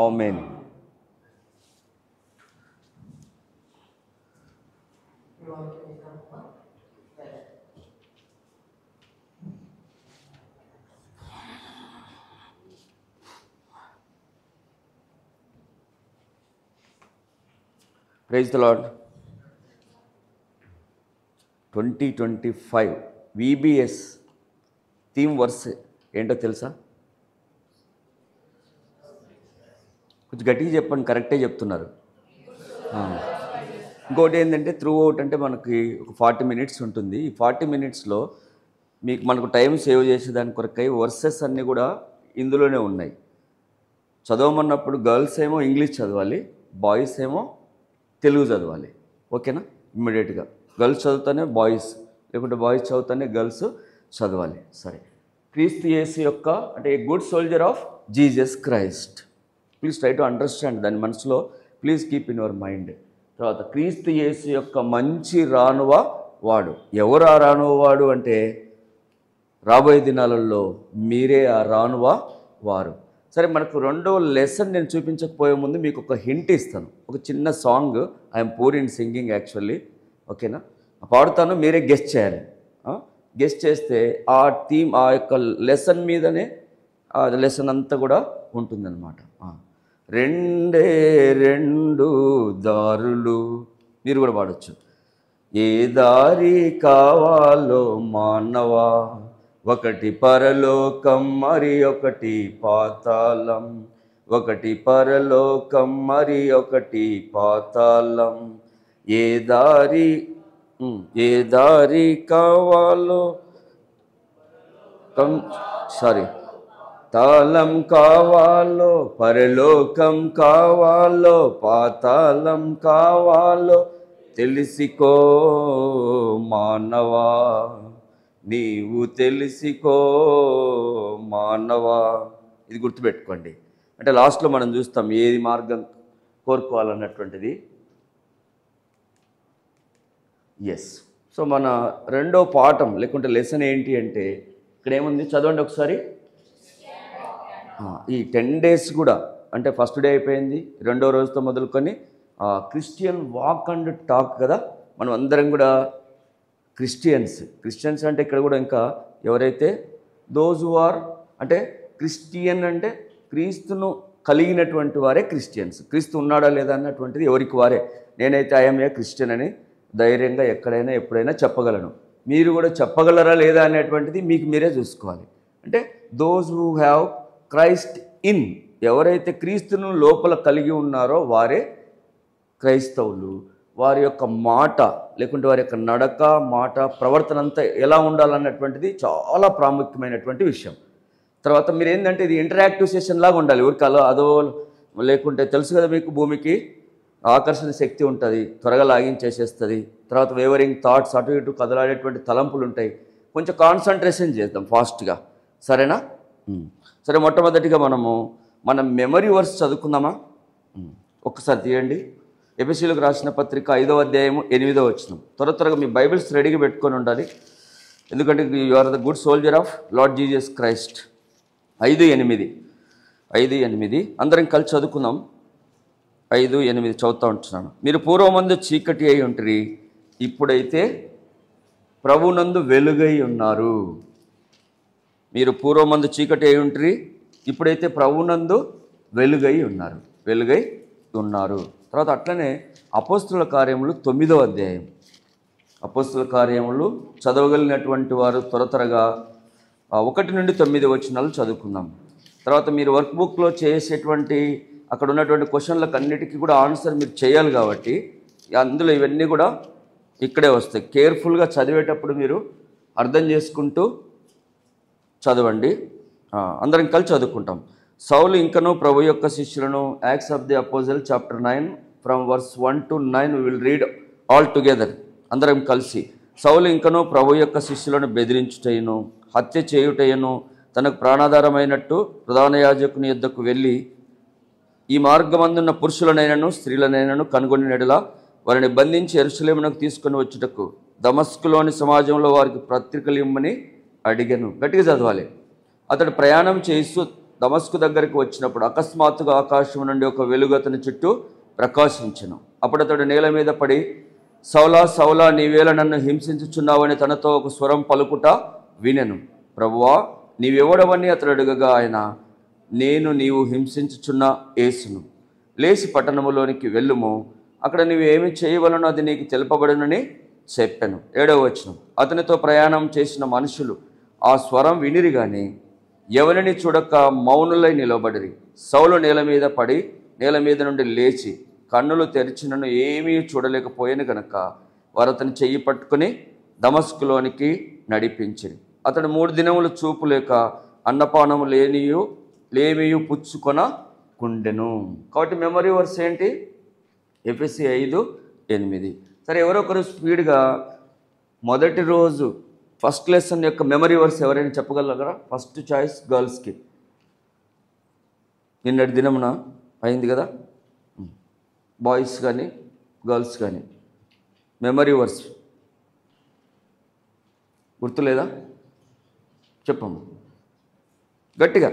Amen. Praise the Lord. 2025 VBS theme verse ఏంటో తెలుసా? కొంచెం గట్టిగా చెప్పండి, కరెక్టే చెప్తున్నారు. ఇంకోటి ఏంటంటే త్రూ అవుట్ అంటే మనకి ఒక 40 మినిట్స్ ఉంటుంది. ఈ 40 మినిట్స్లో మనకు టైం సేవ్ చేసేదాని కొరకై వర్సెస్ అన్నీ కూడా ఇందులోనే ఉన్నాయి. చదవమన్నప్పుడు గర్ల్స్ ఏమో ఇంగ్లీష్ చదవాలి, బాయ్స్ ఏమో తెలుగు చదవాలి. ఓకేనా? ఇమ్మీడియట్గా గర్ల్స్ చదువుతానే బాయ్స్, లేకుంటే బాయ్స్ చదువుతానే గర్ల్స్ చదవాలి. సరే. క్రీస్తు యేసు యొక్క అంటే a good soldier of Jesus Christ. Please try to understand, దాని మనసులో please keep in your mind. తర్వాత క్రీస్తు యేసు యొక్క మంచి రానువ వాడు. ఎవరు ఆ రానువ వాడు అంటే రాబోయే దినాలలో మీరే ఆ రానువ వారు. సరే, మనకు రెండో లెసన్ నేను చూపించకపోయే ముందు మీకు ఒక హింట్ ఇస్తాను. ఒక చిన్న song, I'm poor in singing actually. ఓకేనా? పాడుతాను, మీరే గెస్ట్ చేయాలి. గెస్ట్ చేస్తే ఆ థీమ్, ఆ యొక్క లెసన్ మీదనే ఆ లెసన్ అంతా కూడా ఉంటుందన్నమాట. రెండే రెండు దారులు, మీరు కూడా పాడొచ్చు. ఏ దారి కావాలో మానవా, ఒకటి పరలోకం మరి ఒకటి పాతాళం, ఒకటి పరలోకం మరి ఒకటి పాతాళం. ఏ దారి కావాలో తాళం కావాలో, పరలోకం కావాలో, పాతాళం కావాలో తెలిసికో మానవా, నీవు తెలిసికో మానవా. ఇది గుర్తుపెట్టుకోండి. అంటే లాస్ట్లో మనం చూస్తాం ఏది మార్గం కోరుకోవాలన్నటువంటిది. ఎస్. సో మన రెండో పాఠం లేకుంటే లెసన్ ఏంటి అంటే ఇక్కడ ఏముంది చదవండి ఒకసారి. ఈ 10 days కూడా అంటే ఫస్ట్ డే అయిపోయింది, రెండో రోజుతో మొదలుకొని క్రిస్టియన్ వాక్ అండ్ టాక్ కదా. మనం అందరం కూడా క్రిస్టియన్స్ అంటే ఇక్కడ కూడా ఇంకా ఎవరైతే దోజ్ హు ఆర్ అంటే క్రిస్టియన్ అంటే క్రీస్తును కలిగినటువంటి వారే క్రిస్టియన్స్. క్రీస్తు ఉన్నాడా లేదా అన్నటువంటిది ఎవరికి వారే. నేనైతే ఐఎమ్ ఏ క్రిస్టియన్ అని ధైర్యంగా ఎక్కడైనా ఎప్పుడైనా చెప్పగలను. మీరు కూడా చెప్పగలరా లేదా అనేటువంటిది మీకు మీరే చూసుకోవాలి. అంటే those who have Christ in ఎవరైతే క్రీస్తును లోపల కలిగి ఉన్నారో వారే క్రైస్తవులు. వారి యొక్క మాట లేకుంటే వారి యొక్క నడక, మాట, ప్రవర్తన అంతా ఎలా ఉండాలన్నటువంటిది చాలా ప్రాముఖ్యమైనటువంటి విషయం. తర్వాత మీరు ఏంటంటే ఇది ఇంటరాక్టివ్ సెషన్ లాగా ఉండాలి. ఊరికి అదో లేకుంటే తెలుసు కదా మీకు, భూమికి ఆకర్షణ శక్తి ఉంటుంది, త్వరగా లాగించేసేస్తుంది. తర్వాత వేవరింగ్ థాట్స్, అటు ఇటు కదలాడేటువంటి తలంపులు ఉంటాయి. కొంచెం కాన్సన్ట్రేషన్ చేద్దాం ఫాస్ట్గా, సరేనా? సరే, మొట్టమొదటిగా మనం మెమరీ వర్స్ చదువుకుందామా? ఒక్కసారి తీయండి. ఎఫెసీయులకు రాసిన పత్రిక 5వ అధ్యాయము 8వ వచనం. త్వరగా మీ బైబిల్స్ రెడీగా పెట్టుకొని ఉండాలి, ఎందుకంటే you are the good soldier of Lord Jesus Christ. 5:8 అందరం కలిసి చదువుకుందాం. 5:8 చదువుతూ ఉంటున్నాను. మీరు పూర్వమందు చీకటి అయి ఉంటిరి, ఇప్పుడైతే ప్రభునందు వెలుగై ఉన్నారు. మీరు పూర్వమందు చీకటి అయి ఉంటిరి, ఇప్పుడైతే ప్రభునందు వెలుగై ఉన్నారు. తర్వాత అట్లనే అపోస్తుల కార్యములు 9వ అధ్యాయం. అపోస్తుల కార్యములు చదవగలిగినటువంటి వారు త్వరగా 1 నుండి 9 వచనాలు చదువుకుందాం. తర్వాత మీరు వర్క్ బుక్లో చేసేటువంటి అక్కడ ఉన్నటువంటి క్వశ్చన్లకు అన్నిటికీ కూడా ఆన్సర్ మీరు చేయాలి కాబట్టి అందులో ఇవన్నీ కూడా ఇక్కడే వస్తాయి. కేర్ఫుల్గా చదివేటప్పుడు మీరు అర్థం చేసుకుంటూ చదవండి. అందరం కలిసి చదువుకుంటాం. సౌలు ఇంకనూ ప్రభు యొక్క శిష్యులను, Acts of the apostle chapter 9 from verse 1 to 9 we will read all together. అందరం కలిసి. సౌలు ఇంకనూ ప్రభు యొక్క శిష్యులను బెదిరించుటయును, హత్య చేయుటయును, తనకు ప్రాణాధారమైనట్టు ప్రధాన యాజకుని యొద్దకు వెళ్ళి ఈ మార్గమందున్న పురుషులనైనను స్త్రీలనైనను కనుగొనినెడల వారిని బంధించి యెరూషలేమునకు తీసుకొని వచ్చుటకు దమస్కులోని సమాజంలో వారికి పత్రికలు ఇమ్మని అడిగాను. గట్టిగా చదవాలి. అతడు ప్రయాణం చేస్తూ దమస్కు దగ్గరికి వచ్చినప్పుడు అకస్మాత్తుగా ఆకాశం నుండి ఒక వెలుగు అతని చుట్టూ ప్రకాశించెను. అప్పుడు అతడు నేల మీద పడి, సౌలా సౌలా, నీవేళ నన్ను హింసించుచున్నావని తనతో ఒక స్వరం పలుకుట వినెను. ప్రభువా, నీవెవడవని అతడు అడగగా ఆయన, నేను నీవు హింసించుచున్న యేసును. లేచి పట్టణములోనికి వెళ్ళుము, అక్కడ నీవు ఏమి చేయవలనో అది నీకు తెలుపబడునని చెప్పాను. 7వ వచనం. అతనితో ప్రయాణం చేసిన మనుషులు ఆ స్వరం వినిరి గాని ఎవరిని చూడక మౌనులై నిలబడిరి. సౌలు నేల మీద పడి నేల మీద నుండి లేచి కన్నులు తెరిచినను ఏమీ చూడలేకపోయాను గనక వారు అతని చెయ్యి పట్టుకుని దమస్కులోనికి నడిపించిరి. అతడు 3 దినములు చూపు లేక అన్నపానము లేమియు పుచ్చుకొన కుండెను. కాబట్టి మెమరీ వర్స్ ఏంటి? ఎఫెసీ 5:8. సరే, ఎవరొకరు స్పీడ్గా మొదటి రోజు ఫస్ట్ లెసన్ యొక్క మెమరీ వర్స్ ఎవరైనా చెప్పగలరా? ఫస్ట్ చాయిస్ గర్ల్స్కి. నిన్నటి దినమున అయింది కదా, బాయ్స్ కానీ గర్ల్స్ కానీ మెమరీ వర్స్ గుర్తులేదా? చెప్పము గట్టిగా.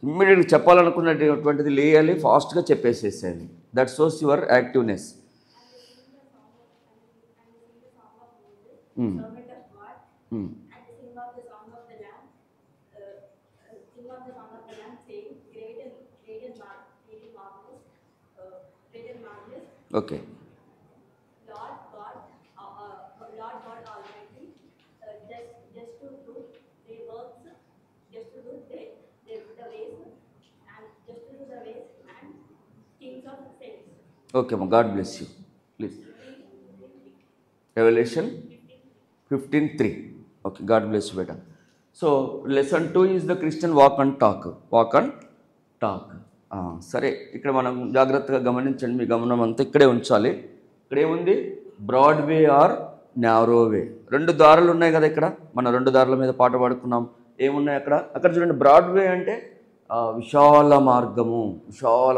ఇమ్మీడియట్గా చెప్పాలనుకున్నటువంటిది లేయాలి, ఫాస్ట్గా చెప్పేసేసేయాలి. That shows your activeness. Okay. Okay అమ్మా, God bless you. Please. Revelation 15:3. Okay, God bless you బేటా. So lesson 2 is the Christian walk and talk. సరే, ఇక్కడ మనం జాగ్రత్తగా గమనించండి. మీ గమనం అంతా ఇక్కడే ఉంచాలి. ఇక్కడ ఏముంది? బ్రాడ్ వే ఆర్ నారో వే. 2 దారులు ఉన్నాయి కదా ఇక్కడ. మనం 2 దారుల మీద పాట పాడుకున్నాం. ఏమున్నాయి అక్కడ చూడండి. బ్రాడ్ వే అంటే విశాల మార్గము,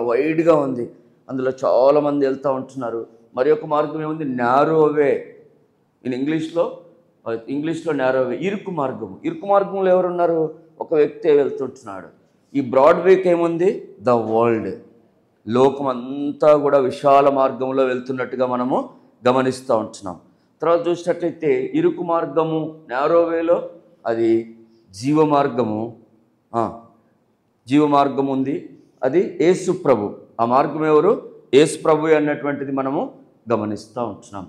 వైడ్గా ఉంది, అందులో చాలామంది వెళ్తూ ఉంటున్నారు. మరి ఒక మార్గం ఏముంది? నారో వే. ఇంగ్లీష్లో నారో వే, ఇరుకు మార్గంలో ఎవరున్నారు? ఒక వ్యక్తి వెళ్తుంటున్నాడు. ఈ బ్రాడ్ వేకి ఏముంది? ద వరల్డ్, లోకం అంతా కూడా విశాల మార్గంలో వెళ్తున్నట్టుగా మనము గమనిస్తూ ఉంటున్నాం. తర్వాత చూసినట్లయితే ఇరుకు మార్గము నారో వేలో అది జీవ మార్గం ఉంది, అది యేసు ప్రభు. ఆ మార్గం ఎవరు? యేసు ప్రభు అన్నటువంటిది మనము గమనిస్తూ ఉంటున్నాం.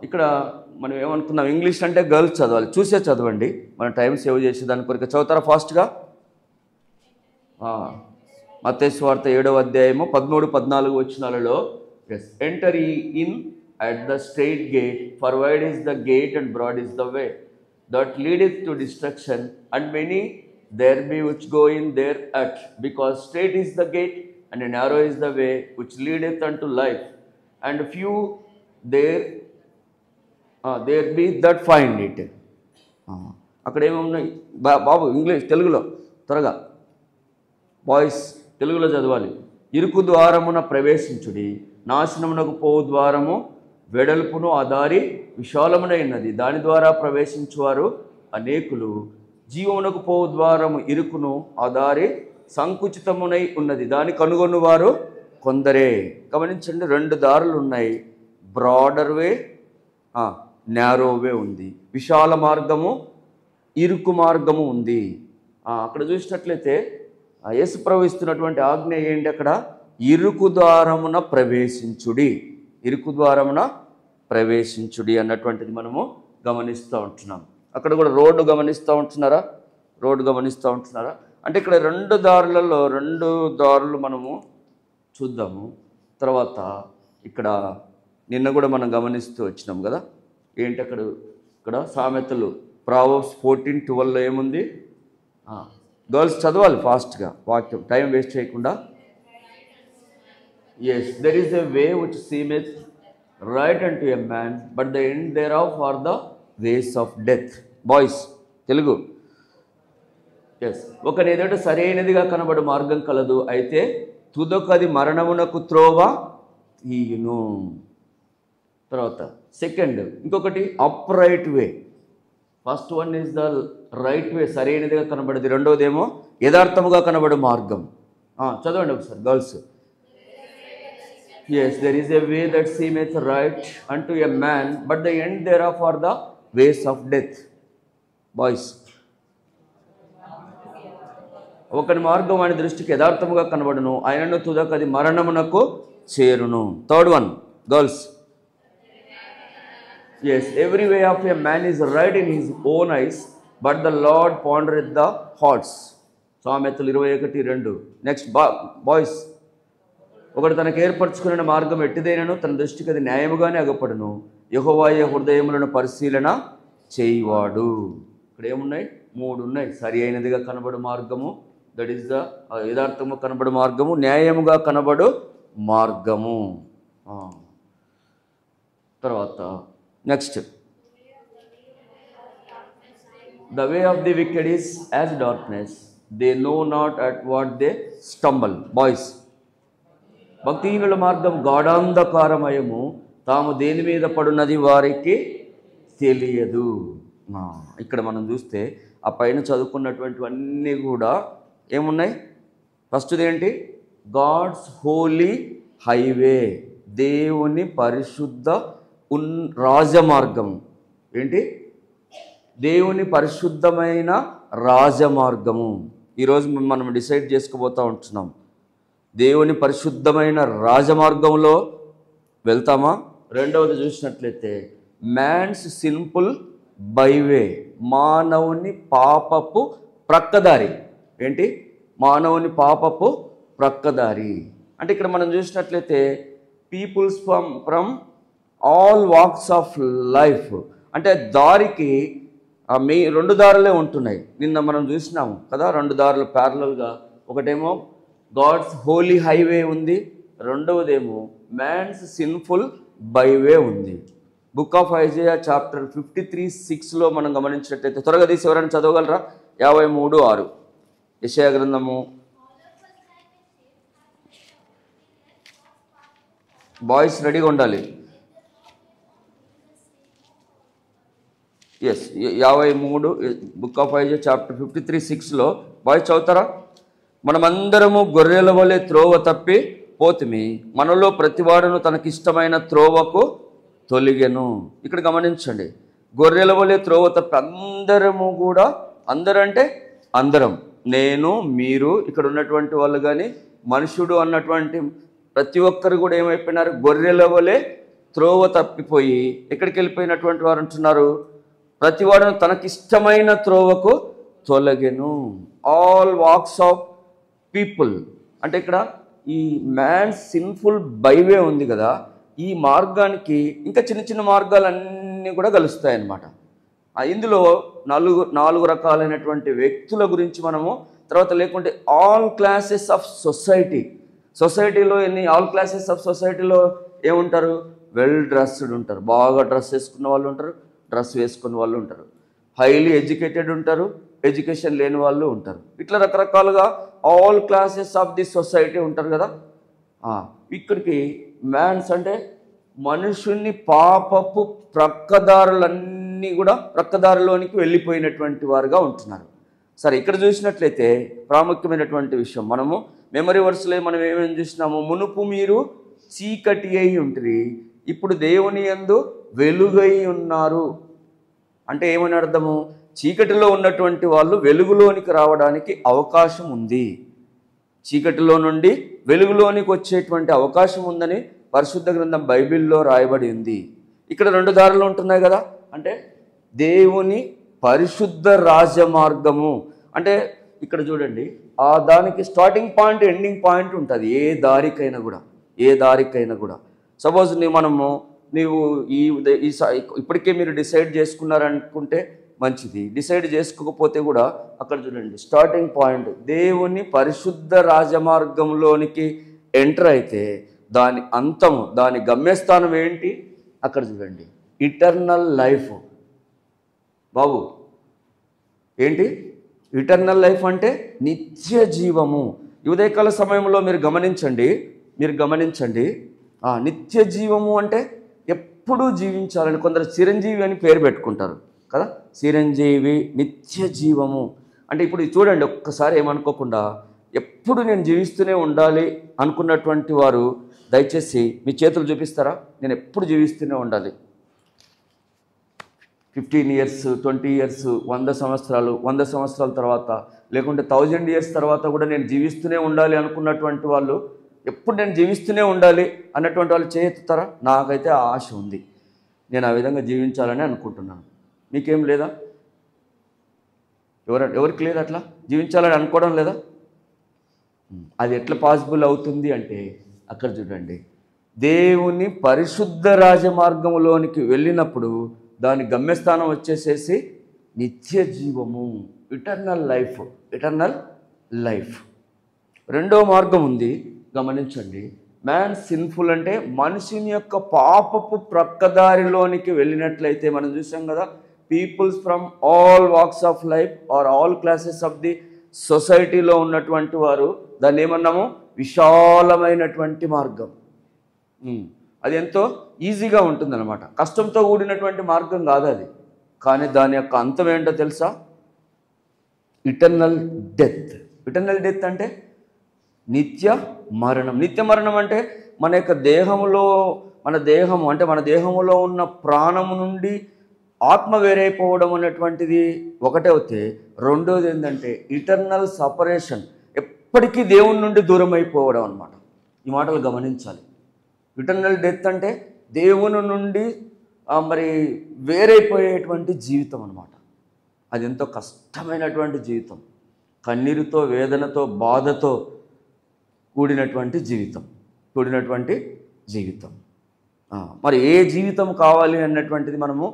ఇక్కడ మనం ఏమనుకున్నాం? ఇంగ్లీష్ అంటే గర్ల్స్ చదవాలి. చూసే చదవండి, మన టైం సేవ్ చేసే దాని కొరకు. చదువుతారా ఫాస్ట్గా? మత్తయి సువార్త 7వ అధ్యాయము 13-14 వచనాలలో yes enter in at the straight gate, for wide is the gate and broad is the way that leadeth to destruction, and many there be which go in thereat, because straight is the gate and narrow is the way which leadeth unto life, and few there be that find it. అక్కడ ఏమున్నాయి బాబు? English, తెలుగులో త్వరగా boys తెలుగులో చదవాలి. ఇరుకు ద్వారమున ప్రవేశించుడి, నాశనమునకు పోవు ద్వారము వెడల్పును, ఆ దారి విశాలమునైనది, దాని ద్వారా ప్రవేశించువారు అనేకులు. జీవమునకు పోవు ద్వారము ఇరుకును, ఆ దారి సంకుచితమునై ఉన్నది, దాని కనుగొనువారు కొందరే. గమనించండి, 2 దారులు ఉన్నాయి. బ్రాడర్ వే, నారో వే ఉంది. విశాల మార్గము, ఇరుకు మార్గము ఉంది. అక్కడ చూసినట్లయితే యేసుప్రభు ఇస్తున్నటువంటి ఆజ్ఞ ఏంటి? అక్కడ ఇరుకు ద్వారమున ప్రవేశించుడి, ఇరుకు ద్వారమున ప్రవేశించుడి అన్నటువంటిది మనము గమనిస్తూ ఉంటున్నాం. అక్కడ కూడా రోడ్డు గమనిస్తూ ఉంటున్నారా? రోడ్డు గమనిస్తూ ఉంటున్నారా? అంటే ఇక్కడ 2 దారులలో 2 దారులు మనము చూద్దాము. తర్వాత ఇక్కడ నిన్న కూడా మనం గమనిస్తూ వచ్చినాం కదా, ఏంటి అక్కడ? ఇక్కడ సామెతలు ప్రావర్బ్స్ 14:12 ఏముంది? గర్ల్స్ చదవాలి ఫాస్ట్గా వాక్యం, టైం వేస్ట్ చేయకుండా. Yes, there is a way which seemeth right unto a man, but the end thereof are the ways of death. Boys Telugu. Yes, ఒకని ఎదుట సరైనదిగా కనబడు మార్గం కలదు, అయితే తుదకది మరణమునకు త్రోవ తీయును. తర్వాత సెకండ్, ఇంకొకటి upright way. First one is the right way, సరైనదిగా కనబడేది. రెండోదేమో యథార్థముగా కనబడు మార్గం. చదవండి ఒకసారి girls. Yes, there is a way that seemeth right unto a man, but the end thereof are the ways of death. Boys, ఒకని మార్గం వాని దృష్టికి యథార్థముగా కనబడును, ఆయనను తుదకది మరణమునకు చేరును. Third one girls. Yes, every way of a man is right in his own eyes, but the Lord pondereth the hearts. సామెతలు 21:2. Next boys. ఒకడు తనకు ఏర్పరచుకున్న మార్గం ఎట్టిదైనను తన దృష్టికి అది న్యాయముగానే అగపడును, యెహోవాయే హృదయములను పరిశీలన చేయువాడు. ఇక్కడ ఏమున్నాయి? 3 ఉన్నాయి. సరి అయినదిగా కనబడు మార్గము, దట్ ఈస్ ద యథార్థము కనబడు మార్గము, న్యాయముగా కనబడు మార్గము. తర్వాత next, the way of the wicked is as darkness, they know not at what they stumble. Boys, భక్తిహీనుల మార్గం గాఢాంధకారమయము, తాము దేని మీద పడున్నది వారికి తెలియదు. ఇక్కడ మనం చూస్తే ఆ పైన చదువుకున్నటువంటివన్నీ కూడా ఏమున్నాయి? ఫస్ట్ది ఏంటి? గాడ్స్ హోలీ హైవే, దేవుని పరిశుద్ధ రాజమార్గం. ఏంటి? దేవుని పరిశుద్ధమైన రాజమార్గము. ఈరోజు మనం డిసైడ్ చేసుకోబోతూ ఉంటున్నాం, దేవుని పరిశుద్ధమైన రాజమార్గంలో వెళ్తామా? రెండవది చూసినట్లయితే మ్యాన్స్ సిన్ఫుల్ బైవే, మానవుని పాపపు ప్రక్కదారి. ఏంటి? మానవుని పాపపు ప్రక్కదారి. అంటే ఇక్కడ మనం చూసినట్లయితే peoples from all walks of life, అంటే దారికి 2 దారులే ఉంటున్నాయి. నిన్న మనం చూసినాము కదా, 2 దారులు ప్యారలల్గా. ఒకటేమో గాడ్స్ హోలీ హైవే ఉంది, రెండవదేమో మ్యాన్స్ సిన్ఫుల్ బైవే ఉంది. బుక్ ఆఫ్ ఐజయా చాప్టర్ 53:6 మనం గమనించినట్లయితే, త్వరగా తీసి ఎవరైనా చదవగలరా? 53:6 యెషయా గ్రంథము. బాయ్స్ రెడీగా ఉండాలి. Yes, 53 book of Isaiah chapter 53:6 boys చదువుతారా? మనమందరము గొర్రెల వలె త్రోవ తప్పి పోతిమి, మనలో ప్రతివాడును తనకిష్టమైన త్రోవకు తొలిగెను. ఇక్కడ గమనించండి, గొర్రెల వలె త్రోవ తప్పి అందరము కూడా, అందరంటే అందరం, నేను, మీరు, ఇక్కడ ఉన్నటువంటి వాళ్ళు కానీ మనుషుడు అన్నటువంటి ప్రతి ఒక్కరు కూడా ఏమైపోయినారు? గొర్రెల వలె త్రోవ తప్పిపోయి ఎక్కడికి వెళ్ళిపోయినటువంటి వారు అంటున్నారు? ప్రతివాడును తనకిష్టమైన త్రోవకు తొలగెను. ఆల్ వాక్స్ ఆఫ్ పీపుల్ అంటే ఇక్కడ ఈ మ్యాన్ సిన్ఫుల్ బైవే ఉంది కదా, ఈ మార్గానికి ఇంకా చిన్న చిన్న మార్గాలన్నీ కూడా కలుస్తాయి అన్నమాట. ఇందులో నాలుగు రకాలైనటువంటి వ్యక్తుల గురించి మనము తర్వాత లేకుంటే ఆల్ క్లాసెస్ ఆఫ్ సొసైటీలో ఆల్ క్లాసెస్ ఆఫ్ సొసైటీలో ఏముంటారు? వెల్ డ్రెస్డ్ ఉంటారు, బాగా డ్రెస్ వేసుకున్న వాళ్ళు ఉంటారు, డ్రెస్ వేసుకున్న వాళ్ళు ఉంటారు, హైలీ ఎడ్యుకేటెడ్ ఉంటారు, ఎడ్యుకేషన్ లేని వాళ్ళు ఉంటారు. ఇట్లా రకరకాలుగా all classes of the society ఉంటారు కదా. ఇక్కడికి మ్యాన్స్ అంటే మనుషుల్ని పాపపు ప్రక్కదారులన్నీ కూడా ప్రక్కదారులోనికి వెళ్ళిపోయినటువంటి వారుగా ఉంటున్నారు. సరే, ఇక్కడ చూసినట్లయితే ప్రాముఖ్యమైనటువంటి విషయం, మనము మెమరీ వర్స్లో మనం ఏమేమి చూసినాము? మునుపు మీరు చీకటి అయి ఉంటుంది, ఇప్పుడు దేవుని యందు వెలుగై ఉన్నారు. అంటే ఏమని అర్థము? చీకటిలో ఉన్నటువంటి వాళ్ళు వెలుగులోనికి రావడానికి అవకాశం ఉంది, చీకటిలో నుండి వెలుగులోనికి వచ్చేటువంటి అవకాశం ఉందని పరిశుద్ధ గ్రంథం బైబిల్లో రాయబడి ఉంది. ఇక్కడ 2 దారులు ఉంటున్నాయి కదా. అంటే దేవుని పరిశుద్ధ రాజమార్గము అంటే ఇక్కడ చూడండి, దానికి స్టార్టింగ్ పాయింట్ ఎండింగ్ పాయింట్ ఉంటుంది. ఏ దారికైనా కూడా సపోజ్ నీవు ఇప్పటికే మీరు డిసైడ్ చేసుకున్నారనుకుంటే మంచిది, డిసైడ్ చేసుకోకపోతే కూడా అక్కడ చూడండి స్టార్టింగ్ పాయింట్ దేవుని పరిశుద్ధ రాజమార్గంలోనికి ఎంటర్ అయితే దాని అంతము, దాని గమ్యస్థానం ఏంటి? అక్కడ చూడండి, ఇటర్నల్ లైఫ్. బాబు ఏంటి ఇటర్నల్ లైఫ్ అంటే? నిత్య జీవము. ఉదయకాల సమయంలో మీరు గమనించండి, నిత్య జీవము అంటే ఎప్పుడూ జీవించాలని కొందరు చిరంజీవి అని పేరు పెట్టుకుంటారు కదా. చిరంజీవి, నిత్య జీవము అంటే ఇప్పుడు చూడండి, ఒక్కసారి ఏమనుకోకుండా ఎప్పుడు నేను జీవిస్తూనే ఉండాలి అనుకున్నటువంటి వారు దయచేసి మీ చేతులు చూపిస్తారా? నేను ఎప్పుడు జీవిస్తూనే ఉండాలి, 15 years, 20 years, 100 సంవత్సరాలు, 100 సంవత్సరాల తర్వాత లేకుంటే 1000 years తర్వాత కూడా నేను జీవిస్తూనే ఉండాలి అనుకున్నటువంటి వాళ్ళు, ఎప్పుడు నేను జీవిస్తూనే ఉండాలి అన్నటువంటి వాళ్ళు చేయెత్తుతారా? నాకైతే ఆ ఆశ ఉంది, నేను ఆ విధంగా జీవించాలని అనుకుంటున్నాను. మీకేం లేదా? ఎవరికి లేదు అట్లా జీవించాలని అనుకోవడం లేదా? అది ఎట్లా పాసిబుల్ అవుతుంది అంటే అక్కడ చూడండి, దేవుని పరిశుద్ధ రాజమార్గంలోనికి వెళ్ళినప్పుడు దాని గమ్యస్థానం వచ్చేసేసి నిత్య జీవము, ఇటర్నల్ లైఫ్. రెండో మార్గం ఉంది, గమనించండి. మ్యాన్ సిన్ఫుల్ అంటే మనిషిని యొక్క పాపపు ప్రక్కదారిలోనికి వెళ్ళినట్లయితే మనం చూసాం కదా, peoples from all walks of life or all classes of the సొసైటీలో ఉన్నటువంటి వారు దాన్ని ఏమన్నాము? విశాలమైనటువంటి మార్గం. అది ఎంతో ఈజీగా ఉంటుందన్నమాట, కష్టంతో కూడినటువంటి మార్గం కాదు అది. కానీ దాని యొక్క అంతం ఏంటో తెలుసా? ఇటర్నల్ డెత్ అంటే నిత్య మరణం అంటే మన యొక్క మన దేహములో ఉన్న ప్రాణము నుండి ఆత్మ వేరైపోవడం అనేటువంటిది ఒకటే అవుతే, రెండోది ఏంటంటే ఇటర్నల్ సపరేషన్, ఎప్పటికీ దేవుని నుండి దూరం అయిపోవడం అన్నమాట. ఈ మాటలు గమనించాలి. ఇటర్నల్ డెత్ అంటే దేవుని నుండి వేరైపోయేటువంటి జీవితం అన్నమాట. అది ఎంతో కష్టమైనటువంటి జీవితం, కన్నీరుతో, వేదనతో, బాధతో కూడినటువంటి జీవితం. మరి ఏ జీవితం కావాలి అన్నటువంటిది మనము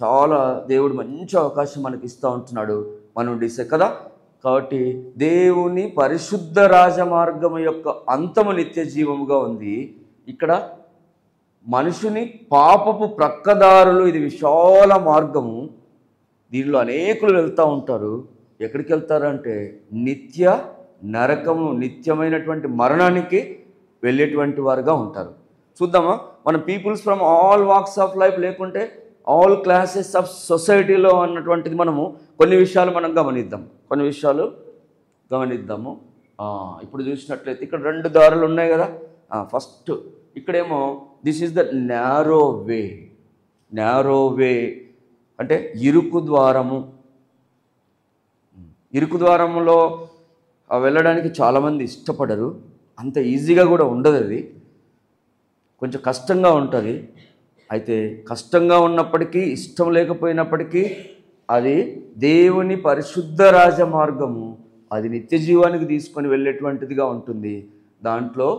చాలా దేవుడు మంచి అవకాశం మనకి ఇస్తూ ఉంటున్నాడు, మనం డిసైడ్ కదా. కాబట్టి దేవుని పరిశుద్ధ రాజమార్గం యొక్క అంతము నిత్య జీవముగా ఉంది. ఇక్కడ మనుషుని పాపపు ప్రక్కదారులు, ఇది విశాల మార్గము, దీనిలో అనేకులు వెళ్తూ ఉంటారు. ఎక్కడికి వెళ్తారంటే నిత్య నరకము, నిత్యమైనటువంటి మరణానికి వెళ్ళేటువంటి వారుగా ఉంటారు. చూద్దామా, మన peoples from all walks of life లేకుంటే ఆల్ క్లాసెస్ ఆఫ్ సొసైటీలో అన్నటువంటిది మనము కొన్ని విషయాలు గమనిద్దాము. ఇప్పుడు చూసినట్లయితే ఇక్కడ 2 దారులు ఉన్నాయి కదా. ఫస్ట్ ఇక్కడేమో దిస్ ఈజ్ ద న్యారో వే అంటే ఇరుకు ద్వారములో వెళ్ళడానికి చాలామంది ఇష్టపడరు, అంత ఈజీగా కూడా ఉండదు, అది కొంచెం కష్టంగా ఉంటుంది. అయితే కష్టంగా ఉన్నప్పటికీ, ఇష్టం లేకపోయినప్పటికీ అది దేవుని పరిశుద్ధ రాజమార్గము, అది నిత్య జీవానికి తీసుకొని వెళ్ళేటువంటిదిగా ఉంటుంది. దాంట్లో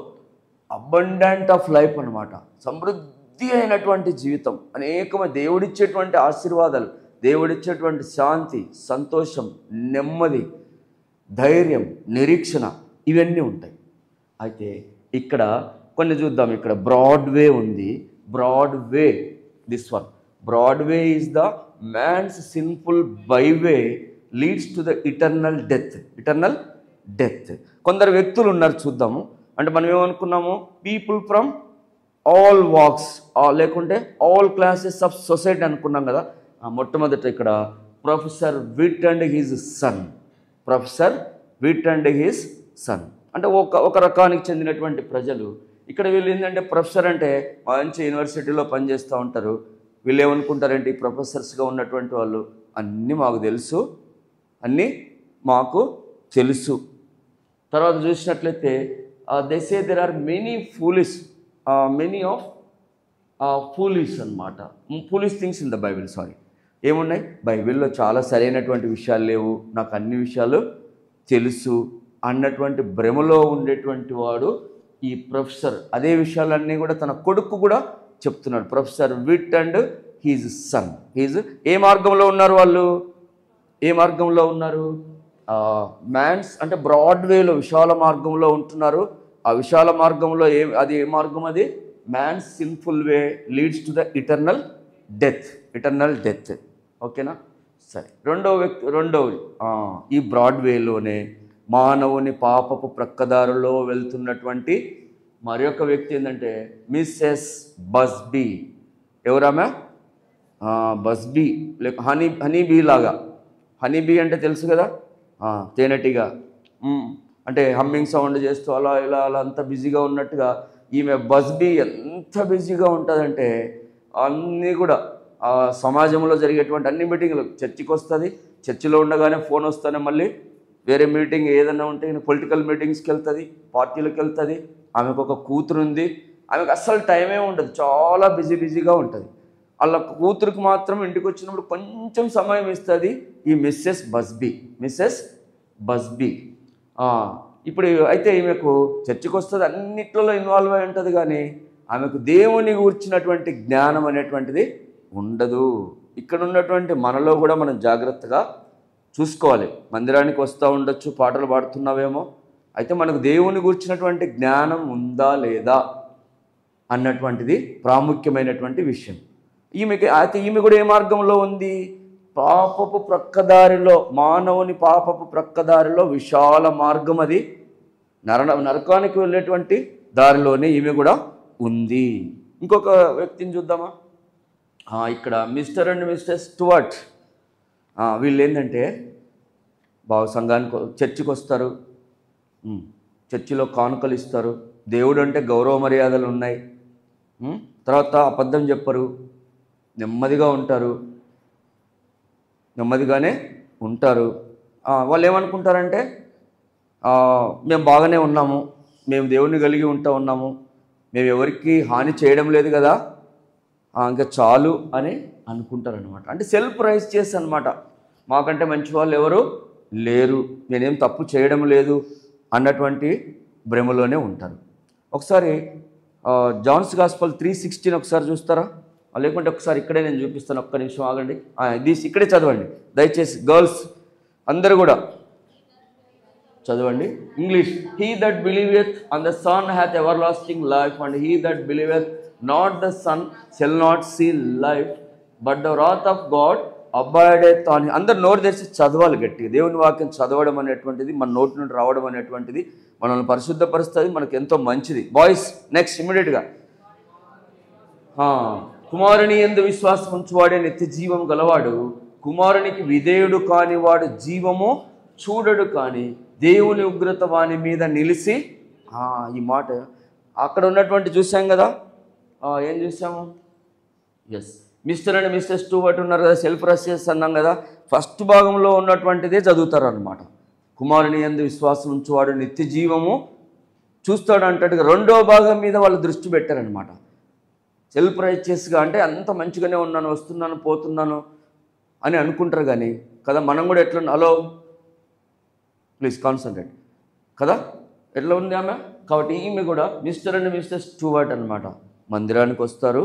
అబండెంట్ ఆఫ్ లైఫ్ అన్నమాట, సమృద్ధి అయినటువంటి జీవితం, అనేకమైన దేవుడిచ్చేటువంటి ఆశీర్వాదాలు, దేవుడిచ్చేటువంటి శాంతి, సంతోషం, నెమ్మది, ధైర్యం, నిరీక్షణ ఇవన్నీ ఉంటాయి. అయితే ఇక్కడ కొన్ని చూద్దాం. ఇక్కడ బ్రాడ్వే ఉంది. Broadway, this one, Broadway is the man's sinful byway leads to the eternal death. Eternal death. కొందరు వ్యక్తులు ఉన్నారు, చూద్దాము. అంటే మనం ఏమనుకున్నాము, పీపుల్ ఫ్రమ్ ఆల్ వాక్స్ లేకుంటే ఆల్ క్లాసెస్ ఆఫ్ సొసైటీ అనుకున్నాం కదా. మొట్టమొదట ఇక్కడ professor Wit and his son. Professor Wit and his son అంటే ఒక రకానికి చెందినటువంటి ప్రజలు. ఇక్కడ వీళ్ళు ఏంటంటే, ప్రొఫెసర్ అంటే మంచి యూనివర్సిటీలో పనిచేస్తూ ఉంటారు. వీళ్ళు ఏమనుకుంటారంటే, ఈ ప్రొఫెసర్స్గా ఉన్నటువంటి వాళ్ళు అన్నీ మాకు తెలుసు, అన్నీ మాకు తెలుసు. తర్వాత చూసినట్లయితే they say there are many foolish అనమాట. Foolish things in the Bible. Sorry, ఏమున్నాయి బైబిల్లో? చాలా సరైనటువంటి విషయాలు లేవు, నాకు అన్ని విషయాలు తెలుసు అన్నటువంటి భ్రమలో ఉండేటువంటి వాడు ఈ ప్రొఫెసర్. అదే విషయాలన్నీ కూడా తన కొడుకు కూడా చెప్తున్నాడు. Professor Wit and his son. ఏ మార్గంలో ఉన్నారు వాళ్ళు? ఏ మార్గంలో ఉన్నారు? మ్యాన్స్ అంటే బ్రాడ్వేలో, విశాల మార్గంలో ఉంటున్నారు. ఆ విశాల మార్గంలో అది ఏ మార్గం? అది man's sinful way leads to the eternal death. ఓకేనా? సరే, రెండవది ఈ బ్రాడ్వేలోనే మానవుని పాపపు ప్రక్కదారులో వెళ్తున్నటువంటి మరొక వ్యక్తి ఏంటంటే మిస్సెస్ బస్బీ. ఎవరామె? బస్బీ, లేక హనీబీ లాగా. హనీబీ అంటే తెలుసు కదా, తేనెటీగా. అంటే హమ్మింగ్ సౌండ్ చేస్తూ అలా ఇలా అంత బిజీగా ఉన్నట్టుగా ఈమె బస్బీ ఎంత బిజీగా ఉంటుందంటే, అన్నీ కూడా సమాజంలో జరిగేటువంటి అన్ని మీటింగ్లు, చర్చికి వస్తుంది, చర్చిలో ఉండగానే ఫోన్ వస్తూనే మళ్ళీ వేరే మీటింగ్ ఏదైనా ఉంటే పొలిటికల్ మీటింగ్స్కి వెళ్తుంది, పార్టీలకు వెళ్తుంది. ఆమెకు ఒక కూతురు ఉంది, ఆమెకు అస్సలు టైమే ఉండదు, చాలా బిజీగా ఉంటుంది. వాళ్ళ కూతురికి మాత్రం ఇంటికి వచ్చినప్పుడు కొంచెం సమయం ఇస్తుంది ఈ మిస్సెస్ బస్బీ. ఇప్పుడు అయితే ఈమెకు చర్చికి వస్తుంది, అన్నిట్లలో ఇన్వాల్వ్ అయి ఉంటుంది, కానీ ఆమెకు దేవుని గూర్చినటువంటి జ్ఞానం అనేటువంటిది ఉండదు. ఇక్కడ ఉన్నటువంటి మనలో కూడా మనం జాగ్రత్తగా చూసుకోవాలి. మందిరానికి వస్తూ ఉండొచ్చు, పాటలు పాడుతున్నావేమో, అయితే మనకు దేవుని గూర్చినటువంటి జ్ఞానం ఉందా లేదా అన్నటువంటిది ప్రాముఖ్యమైనటువంటి విషయం. ఈమె కూడా ఏ మార్గంలో ఉంది? పాపపు ప్రక్కదారిలో, మానవుని పాపపు ప్రక్కదారిలో విశాల మార్గం, అది నరకానికి వెళ్ళేటువంటి దారిలోనే ఈమె కూడా ఉంది. ఇంకొక వ్యక్తిని చూద్దామా? ఇక్కడ మిస్టర్ అండ్ మిస్టర్ స్టూవర్ట్. వీళ్ళు ఏంటంటే సంఘానికి, చర్చికి వస్తారు, చర్చిలో కానుకలు ఇస్తారు, దేవుడు అంటే గౌరవ మర్యాదలు ఉన్నాయి, తర్వాత అబద్ధం చెప్పరు, నెమ్మదిగానే ఉంటారు. వాళ్ళు ఏమనుకుంటారంటే, మేము బాగానే ఉన్నాము, మేము దేవుణ్ణి కలిగి ఉన్నాము, మేము ఎవరికి హాని చేయడం లేదు కదా, ఇంకా చాలు అని అనుకుంటారనమాట. అంటే సెల్ఫ్ రైజ్ చేసి అనమాట, మాకంటే మంచి వాళ్ళు ఎవరు లేరు, నేనేం తప్పు చేయడం లేదు అన్నటువంటి భ్రమలోనే ఉంటారు. ఒకసారి జాన్స్ గాస్పల్ 3:16 ఒకసారి చూస్తారా? లేకుంటే ఒకసారి ఇక్కడే నేను చూపిస్తాను, ఒక్క నిమిషం ఆగండి. ఇక్కడే చదవండి దయచేసి, గర్ల్స్ అందరూ కూడా చదవండి English. He that believeth on the Son hath everlasting life, and he that believeth not the Son shall not see life, but the wrath of God abideth on. అందరు నోరు తెరిచి చదవాలి గట్టిగా. దేవుని వాక్యం చదవడం అనేటువంటిది, మన నోటి నుండి రావడం అనేటువంటిది మనల్ని పరిశుద్ధపరుస్తుంది, మనకు ఎంతో మంచిది. బాయ్స్ నెక్స్ట్ ఇమ్మీడియట్గా. కుమారుని యందు విశ్వాసం ఉంచువాడే నిత్య జీవం గలవాడు, కుమారునికి విధేయుడు కానివాడు జీవము చూడడు, కానీ దేవుని ఉగ్రత వాని మీద నిలిచి. ఈ మాట అక్కడ ఉన్నటువంటి చూసాం కదా, ఏం చూసాము? Yes, mister and mister Stuart ఉన్నారు కదా, సెల్ఫ్ రసియస్ అన్నాం కదా. ఫస్ట్ భాగంలో ఉన్నటువంటిదే చదువుతారు అనమాట. కుమారుని యందు విశ్వాసం ఉంచువాడు నిత్య జీవము చూస్తాడు అంటాడుగా. రెండో భాగం మీద వాళ్ళు దృష్టి పెట్టారనమాట. సెల్ఫ్ రైచియస్గా అంటే అంత మంచిగానే ఉన్నాను, వస్తున్నాను, పోతున్నాను అని అనుకుంటారు, కానీ కదా మనం కూడా ఎట్లా, హలో ప్లీజ్ కాన్సన్ట్రేట్ కదా. ఎట్లా ఉంది ఆమె? కాబట్టి ఈమె కూడా మిస్టర్ అండ్ మిస్టర్ స్టూవర్ట్ అనమాట. మందిరానికి వస్తారు,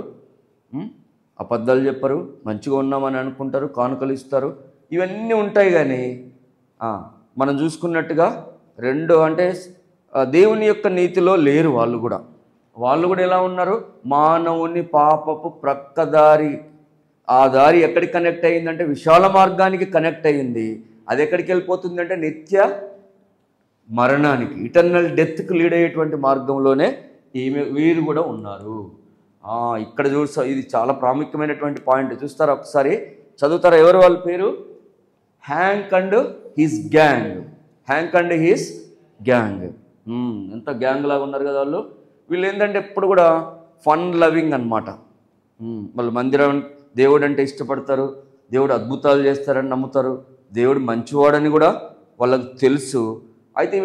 అబద్ధాలు చెప్పరు, మంచిగా ఉన్నామని అనుకుంటారు, కానుకలు ఇస్తారు, ఇవన్నీ ఉంటాయి. కానీ మనం చూసుకున్నట్టుగా అంటే దేవుని యొక్క నీతిలో లేరు. వాళ్ళు కూడా ఎలా ఉన్నారు? మానవుని పాపపు ప్రక్కదారి. ఆ దారి ఎక్కడికి కనెక్ట్ అయ్యిందంటే విశాల మార్గానికి కనెక్ట్ అయ్యింది. అది ఎక్కడికి వెళ్ళిపోతుందంటే నిత్య మరణానికి, ఇటర్నల్ డెత్కి లీడ్ అయ్యేటువంటి మార్గంలోనే వీరు కూడా ఉన్నారు. ఇక్కడ ఇది చాలా ప్రాముఖ్యమైనటువంటి పాయింట్. చూస్తారా ఒకసారి, చదువుతారా? ఎవరు వాళ్ళ పేరు? Hank and his gang. Hank and his gang. ఎంత గ్యాంగ్ లాగా ఉన్నారు కదా వాళ్ళు. వీళ్ళు ఏంటంటే ఎప్పుడు కూడా ఫన్ లవింగ్ అనమాట. వాళ్ళు మందిరం, దేవుడు అంటే ఇష్టపడతారు, దేవుడు అద్భుతాలు చేస్తారని నమ్ముతారు, దేవుడు మంచివాడని కూడా వాళ్ళకి తెలుసు. అయితే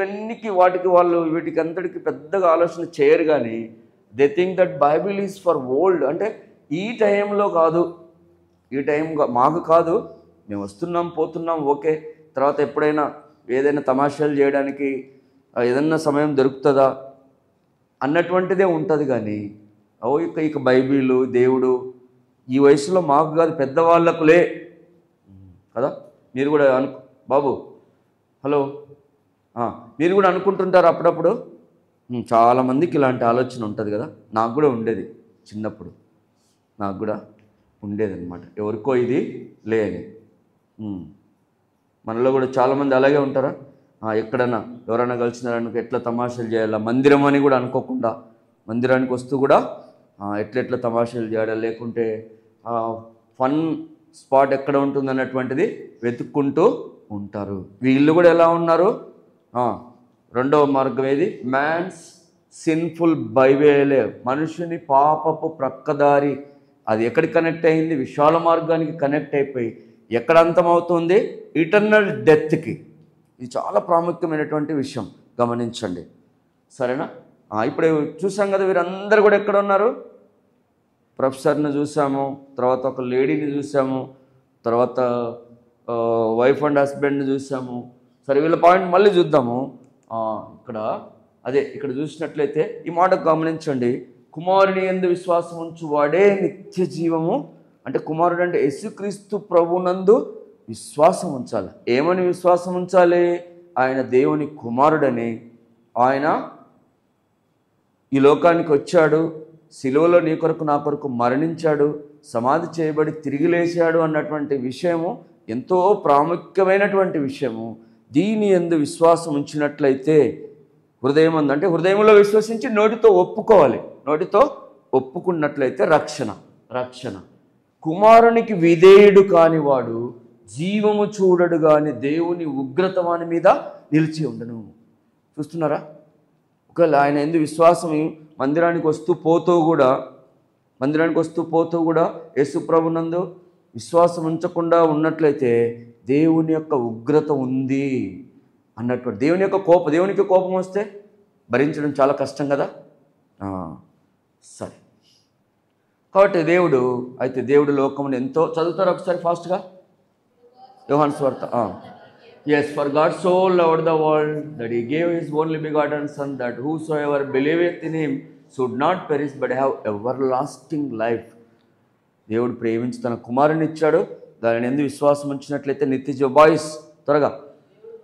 వీటికి అంతటికి పెద్దగా ఆలోచన చేయరు. కానీ they think that Bible is for old. అంటే ఈ టైంలో కాదు, ఈ టైం మాకు కాదు, మేము వస్తున్నాం పోతున్నాం, ఓకే, తర్వాత ఎప్పుడైనా ఏదైనా తమాషాలు చేయడానికి ఏదన్నా సమయం దొరుకుతుందా అన్నటువంటిదే ఉంటుంది. కానీ ఇక బైబిలు, దేవుడు ఈ వయసులో మాకు కాదు, పెద్దవాళ్ళకులే కదా. మీరు కూడా బాబు హలో, మీరు కూడా అనుకుంటుంటారు అప్పుడప్పుడు. చాలామందికి ఇలాంటి ఆలోచన ఉంటుంది కదా. నాకు కూడా ఉండేది చిన్నప్పుడు, నాకు కూడా ఉండేదన్నమాట. ఎవరికో ఇది లే అని. మనలో కూడా చాలామంది అలాగే ఉంటారా? ఎక్కడన్నా ఎవరైనా కలిసినారనుకో ఎట్లా తమాషాలు చేయాలా, మందిరం అని కూడా అనుకోకుండా మందిరానికి వస్తూ కూడా ఎట్లా తమాషాలు చేయాలా, లేకుంటే ఫన్ స్పాట్ ఎక్కడ ఉంటుంది అన్నటువంటిది వెతుక్కుంటూ ఉంటారు. వీళ్ళు కూడా ఎలా ఉన్నారు? రెండవ మార్గం ఏది? మ్యాన్స్ సిన్ఫుల్ బైవేలే, మనుషుని పాపపు ప్రక్కదారి. అది ఎక్కడికి కనెక్ట్ అయింది? విశాల మార్గానికి కనెక్ట్ అయిపోయి ఎక్కడ అంతమవుతుంది? ఇటర్నల్ డెత్కి. ఇది చాలా ప్రాముఖ్యమైనటువంటి విషయం, గమనించండి, సరేనా? ఇప్పుడు చూసాం కదా, వీరందరూ కూడా ఎక్కడ ఉన్నారు? ప్రొఫెసర్ని చూసాము, తర్వాత ఒక లేడీని చూసాము, తర్వాత వైఫ్ అండ్ హస్బెండ్ని చూసాము. సరే, వీళ్ళ పాయింట్ మళ్ళీ చూద్దాము. ఇక్కడ చూసినట్లయితే ఈ మాట గమనించండి. కుమారుని యందు విశ్వాసం ఉంచు వాడే నిత్య జీవము. అంటే కుమారుడు అంటే యేసుక్రీస్తు ప్రభునందు విశ్వాసం ఉంచాలి. ఏమని విశ్వాసం ఉంచాలి? ఆయన దేవుని కుమారుడని, ఆయన ఈ లోకానికి వచ్చాడు, సిలువలో నీ కొరకు నా కొరకు మరణించాడు, సమాధి చేయబడి తిరిగి లేచాడు అన్నటువంటి విషయము ఎంతో ప్రాముఖ్యమైనటువంటి విషయము. దీని యందు విశ్వాసం ఉంచినట్లయితే హృదయం అంటే హృదయంలో విశ్వసించి నోటితో ఒప్పుకోవాలి. నోటితో ఒప్పుకున్నట్లయితే రక్షణ. కుమారునికి విధేయుడు కానివాడు జీవము చూడడు కానీ దేవుని ఉగ్రత వాని మీద నిలిచి ఉండను. చూస్తున్నారా? ఒకవేళ ఆయన యందు విశ్వాసం మందిరానికి వస్తూ పోతూ కూడా యేసు ప్రభునందు విశ్వాసం ఉంచకుండా ఉన్నట్లయితే దేవుని యొక్క ఉగ్రత ఉంది అన్నటువంటి, దేవునికి కోపం వస్తే భరించడం చాలా కష్టం కదా. సరే, కాబట్టి దేవుడు లోకమును ఎంతో, చదువుతారు ఒకసారి ఫాస్ట్గా, యోహాను సువార్త. Yes, for God so loved the world that he gave his only begotten Son, that whosoever believeth in him should not perish but have everlasting life. దేవుడు ప్రేమించి తన కుమారుని ఇచ్చాడు, దానిని ఎందు విశ్వాసం ఉంచినట్లయితే నిత్య జీవ. బాయ్స్ త్వరగా.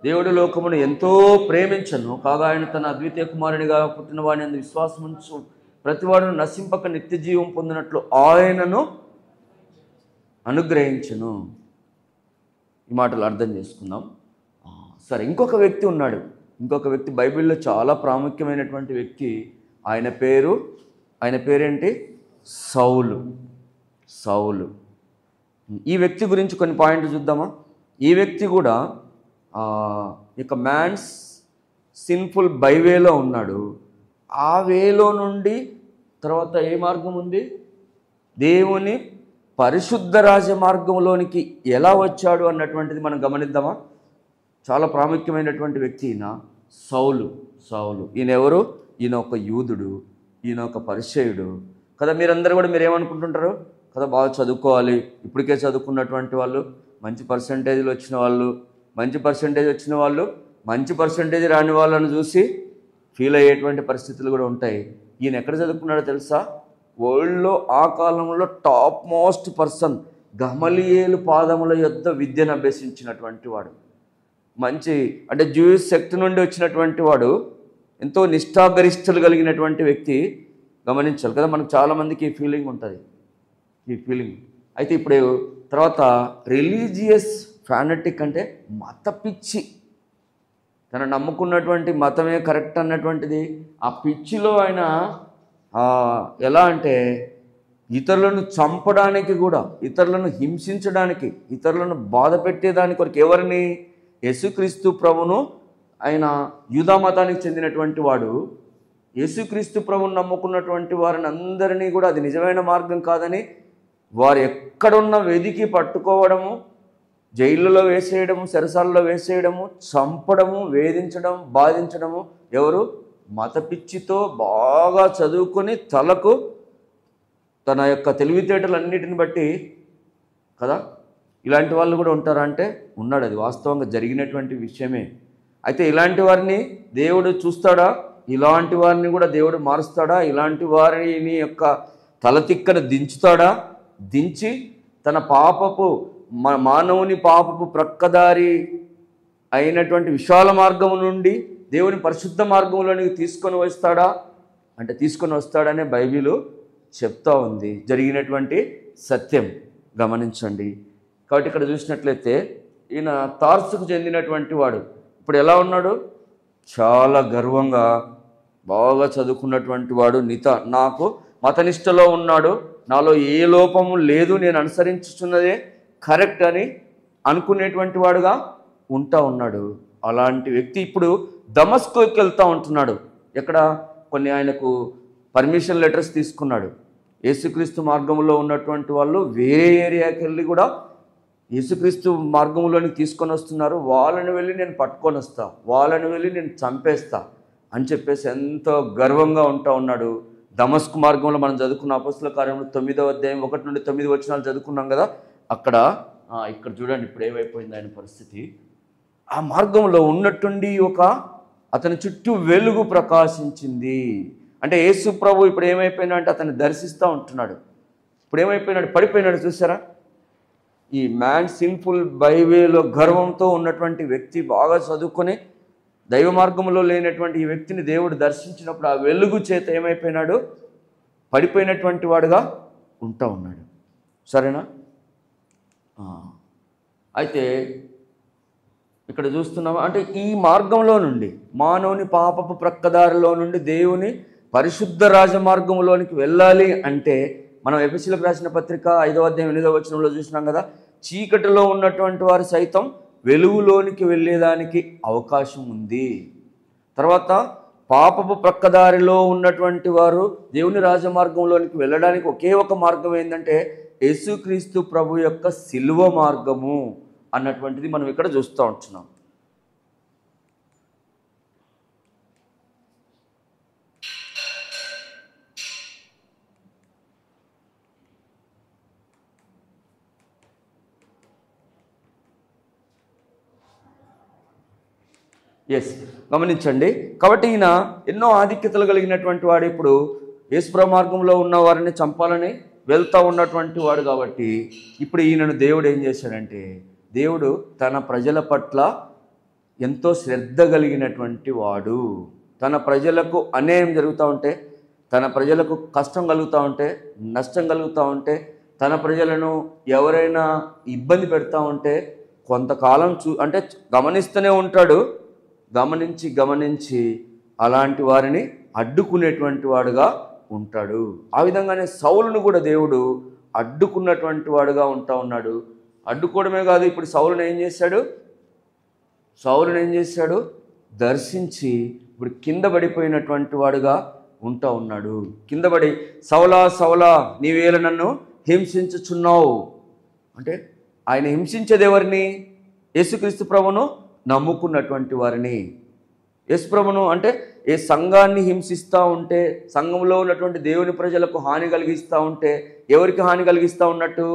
దేవుడు లోకమును ఎంతో ప్రేమించను కాగా ఆయన తన అద్వితీయ కుమారునిగా పుట్టిన వాడిని ఎందు విశ్వాసం ఉంచు ప్రతివాడును నశింపక నిత్య జీవం పొందినట్లు ఆయనను అనుగ్రహించను. ఈ మాటలు అర్థం చేసుకుందాం. సరే, ఇంకొక వ్యక్తి బైబిల్లో చాలా ప్రాముఖ్యమైనటువంటి వ్యక్తి. ఆయన పేరేంటి? సౌలు. ఈ వ్యక్తి గురించి కొన్ని పాయింట్లు చూద్దామా? ఈ వ్యక్తి కూడా ఇక మ్యాన్స్ సిన్ఫుల్ బైవేలో ఉన్నాడు. ఆ వేలో నుండి తర్వాత ఏ మార్గం ఉంది? దేవుని పరిశుద్ధ రాజ మార్గంలోనికి ఎలా వచ్చాడు అన్నటువంటిది మనం గమనిద్దామా? చాలా ప్రాముఖ్యమైనటువంటి వ్యక్తి ఈయన సౌలు. ఈయన ఎవరు? ఈయన ఒక యూదుడు, ఈయన ఒక పరిసయ్యుడు కదా. మీరందరూ కూడా మీరేమనుకుంటుంటారు కదా? బాగా చదువుకోవాలి, ఇప్పటికే చదువుకున్నటువంటి వాళ్ళు, మంచి పర్సంటేజ్ వచ్చిన వాళ్ళు మంచి పర్సంటేజ్ రాని వాళ్ళని చూసి ఫీల్ అయ్యేటువంటి పరిస్థితులు కూడా ఉంటాయి. ఈయన ఎక్కడ చదువుకున్నాడో తెలుసా? వరల్డ్లో ఆ కాలంలో టాప్ మోస్ట్ పర్సన్ గమలీయేలు పాదముల యొద్ద విద్యను అభ్యసించినటువంటి వాడు. మంచి అంటే జూయిష్ సెక్ట్ నుండి వచ్చినటువంటి వాడు, ఎంతో నిష్ఠాగరిష్టలు కలిగినటువంటి వ్యక్తి. గమనించాలి కదా, మనకు చాలామందికి ఈ ఫీలింగ్ ఉంటుంది, ఈ ఫీలింగ్. అయితే ఇప్పుడు తర్వాత రిలీజియస్ ఫ్యానటిక్ అంటే మత పిచ్చి, తను నమ్ముకున్నటువంటి మతమే కరెక్ట్ అన్నటువంటిది. ఆ పిచ్చిలో ఆయన ఎలా అంటే ఇతరులను చంపడానికి కూడా, ఇతరులను హింసించడానికి, ఇతరులను బాధ పెట్టేదానికి కొరకు ఎవరిని? యేసుక్రీస్తు ప్రభును. ఆయన యూదా మతానికి చెందినటువంటి వాడు. యేసుక్రీస్తు ప్రభును నమ్ముకున్నటువంటి వారిని అందరినీ కూడా అది నిజమైన మార్గం కాదని వారు ఎక్కడున్న వెదికి పట్టుకోవడము, జైళ్ళలో వేసేయడము, చెరసాలలో వేసేయడము, చంపడము, వేధించడం, బాధించడము. ఎవరు? మత పిచ్చితో బాగా చదువుకొని తలకు తన యొక్క తెలివితేటలన్నిటిని బట్టి కదా, ఇలాంటి వాళ్ళు కూడా ఉంటారా అంటే ఉన్నాడు. అది వాస్తవంగా జరిగినటువంటి విషయమే. అయితే ఇలాంటి వారిని దేవుడు చూస్తాడా? ఇలాంటి వారిని కూడా దేవుడు మారుస్తాడా? ఇలాంటి వారిని యొక్క తలతిక్కను దించుతాడా? దించి తన పాపపు మానవుని పాపపు ప్రక్కదారి అయినటువంటి విశాల మార్గము నుండి దేవుని పరిశుద్ధ మార్గంలోనికి తీసుకొని వస్తాడా అంటే తీసుకొని వస్తాడనే బైబిలు చెప్తా ఉంది. జరిగినటువంటి సత్యం గమనించండి. కాబట్టి ఇక్కడ చూసినట్లయితే ఈయన తార్సుకు చెందినటువంటి వాడు. ఇప్పుడు ఎలా ఉన్నాడు? చాలా గర్వంగా బాగా చదువుకున్నటువంటి వాడు. నాకు మతనిష్టలో ఉన్నాడు, నాలో ఏ లోపము లేదు, నేను అనుసరించుతున్నదే కరెక్ట్ అని అనుకునేటువంటి వాడుగా ఉంటా ఉన్నాడు. అలాంటి వ్యక్తి ఇప్పుడు దమస్కోకి వెళ్తూ ఉంటున్నాడు. ఎక్కడ? కొన్ని ఆయనకు పర్మిషన్ లెటర్స్ తీసుకున్నాడు. యేసుక్రీస్తు మార్గంలో ఉన్నటువంటి వాళ్ళు వేరే ఏరియాకి వెళ్ళి కూడా యేసుక్రీస్తు మార్గంలోనికి తీసుకొని వస్తున్నారు, వాళ్ళని వెళ్ళి నేను పట్టుకొని వస్తా, వాళ్ళని వెళ్ళి నేను చంపేస్తా అని చెప్పేసి ఎంతో గర్వంగా ఉంటా ఉన్నాడు. దమస్కు మార్గంలో మనం చదువుకున్న అపొస్తలుల కార్యములు 9వ అధ్యాయం 1 నుండి 9 వచనాలు చదువుకున్నాం కదా. అక్కడ ఇక్కడ చూడండి ఇప్పుడు ఏమైపోయింది ఆయన పరిస్థితి. ఆ మార్గంలో ఉన్నట్టుండి అతని చుట్టూ వెలుగు ప్రకాశించింది. అంటే యేసు ప్రభు ఇప్పుడు ఏమైపోయినా అంటే అతన్ని దర్శిస్తూ ఉంటున్నాడు. ఇప్పుడు ఏమైపోయినాడు? పడిపోయినాడు. చూసారా? ఈ మ్యాన్ సిన్ఫుల్ బైవేలో గర్వంతో ఉన్నటువంటి వ్యక్తి, బాగా చదువుకొని దైవ మార్గంలో లేనటువంటి ఈ వ్యక్తిని దేవుడు దర్శించినప్పుడు ఆ వెలుగు చేత ఏమైపోయినాడు? పడిపోయినటువంటి వాడుగా ఉంటా ఉన్నాడు. సరేనా? అయితే ఇక్కడ చూస్తున్నామా అంటే ఈ మార్గంలో నుండి, మానవుని పాపపు ప్రక్కదారిలో నుండి దేవుని పరిశుద్ధ రాజమార్గంలోనికి వెళ్ళాలి అంటే మనం ఎఫెసీయులకు రాసిన పత్రిక 5వ అధ్యాయం 8వ వచనంలో చూసినాం కదా, చీకటిలో ఉన్నటువంటి వారు సైతం వెలుగులోనికి వెళ్ళేదానికి అవకాశం ఉంది. తర్వాత పాపపు ప్రక్కదారిలో ఉన్నటువంటి వారు దేవుని రాజమార్గంలోనికి వెళ్ళడానికి ఒకే ఒక మార్గం ఏంటంటే యేసుక్రీస్తు ప్రభు యొక్క సిలువ మార్గము అన్నటువంటిది మనం ఇక్కడ చూస్తూ ఉంటున్నాం. గమనించండి. కాబట్టి ఈయన ఎన్నో ఆధిక్యతలు కలిగినటువంటి వాడు. ఇప్పుడు యేసుప్రభు మార్గంలో ఉన్న వారిని చంపాలని వెళ్తూ ఉన్నటువంటి వాడు. కాబట్టి ఇప్పుడు ఈయనను దేవుడు ఏం చేశాడంటే, దేవుడు తన ప్రజల పట్ల ఎంతో శ్రద్ధ కలిగినటువంటి వాడు. తన ప్రజలకు అన్యాయం జరుగుతూ ఉంటే, తన ప్రజలకు కష్టం కలుగుతూ ఉంటే, నష్టం కలుగుతూ ఉంటే, తన ప్రజలను ఎవరైనా ఇబ్బంది పెడతా ఉంటే కొంతకాలం అంటే గమనిస్తూనే ఉంటాడు. గమనించి అలాంటి వారిని అడ్డుకునేటువంటి వాడుగా ఉంటాడు. ఆ విధంగానే సౌలును కూడా దేవుడు అడ్డుకున్నటువంటి వాడుగా ఉంటా ఉన్నాడు. అడ్డుకోవడమే కాదు, ఇప్పుడు సౌలును ఏం చేశాడు? దర్శించి ఇప్పుడు కింద పడిపోయినటువంటి వాడుగా ఉంటా ఉన్నాడు. కింద పడి సౌలా సౌలా నీవేళ నన్ను హింసించుచున్నావు అంటే ఆయన హింసించేది ఎవరిని? యేసుక్రీస్తు ప్రభును నమ్ముకున్నటువంటి వారిని. యేసు ప్రభును అంటే ఏ సంఘాన్ని హింసిస్తూ ఉంటే, సంఘంలో ఉన్నటువంటి దేవుని ప్రజలకు హాని కలిగిస్తూ ఉంటే ఎవరికి హాని కలిగిస్తూ ఉన్నట్టు?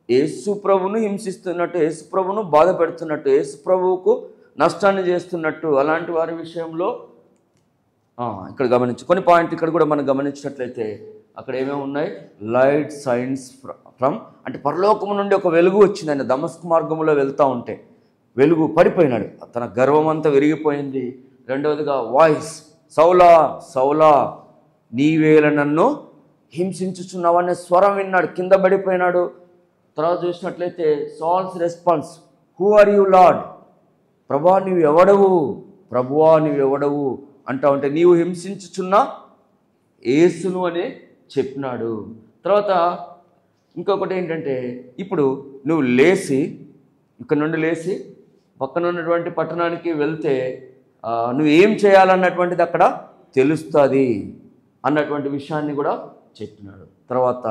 యేసు ప్రభును హింసిస్తున్నట్టు, యేసు ప్రభును బాధ పెడుతున్నట్టు, యేసు ప్రభువుకు నష్టాన్ని చేస్తున్నట్టు. అలాంటి వారి విషయంలో ఇక్కడ గమనించి కొన్ని పాయింట్లు ఇక్కడ కూడా మనం గమనించినట్లయితే అక్కడ ఏమేమి ఉన్నాయి? లైట్ సైన్స్ ఫ్రమ్, అంటే పరలోకము నుండి ఒక వెలుగు వచ్చింది. ఆయన దమస్కు మార్గంలో వెళ్తూ ఉంటే వెలుగు పడిపోయినాడు, తన గర్వం అంతా విరిగిపోయింది. రెండవదిగా వాయిస్, సౌలా సౌలా నీవేళ నన్ను హింసించుచున్నావు అనే స్వరం విన్నాడు, కింద పడిపోయినాడు. తర్వాత చూసినట్లయితే Saul's response, who are you Lord, ప్రభువా నీవు ఎవడవు, ప్రభువా నీవు ఎవడవు అంటా ఉంటే నీవు హింసించుచున్నా యేసును అని చెప్పినాడు. తర్వాత ఇంకొకటి ఏంటంటే, ఇప్పుడు నువ్వు లేచి ఇక్కడ నుండి లేచి పక్కన ఉన్నటువంటి పట్టణానికి వెళ్తే నువ్వు ఏం చేయాలన్నటువంటిది అక్కడ తెలుస్తుంది అన్నటువంటి విషయాన్ని కూడా చెప్పినాడు. తర్వాత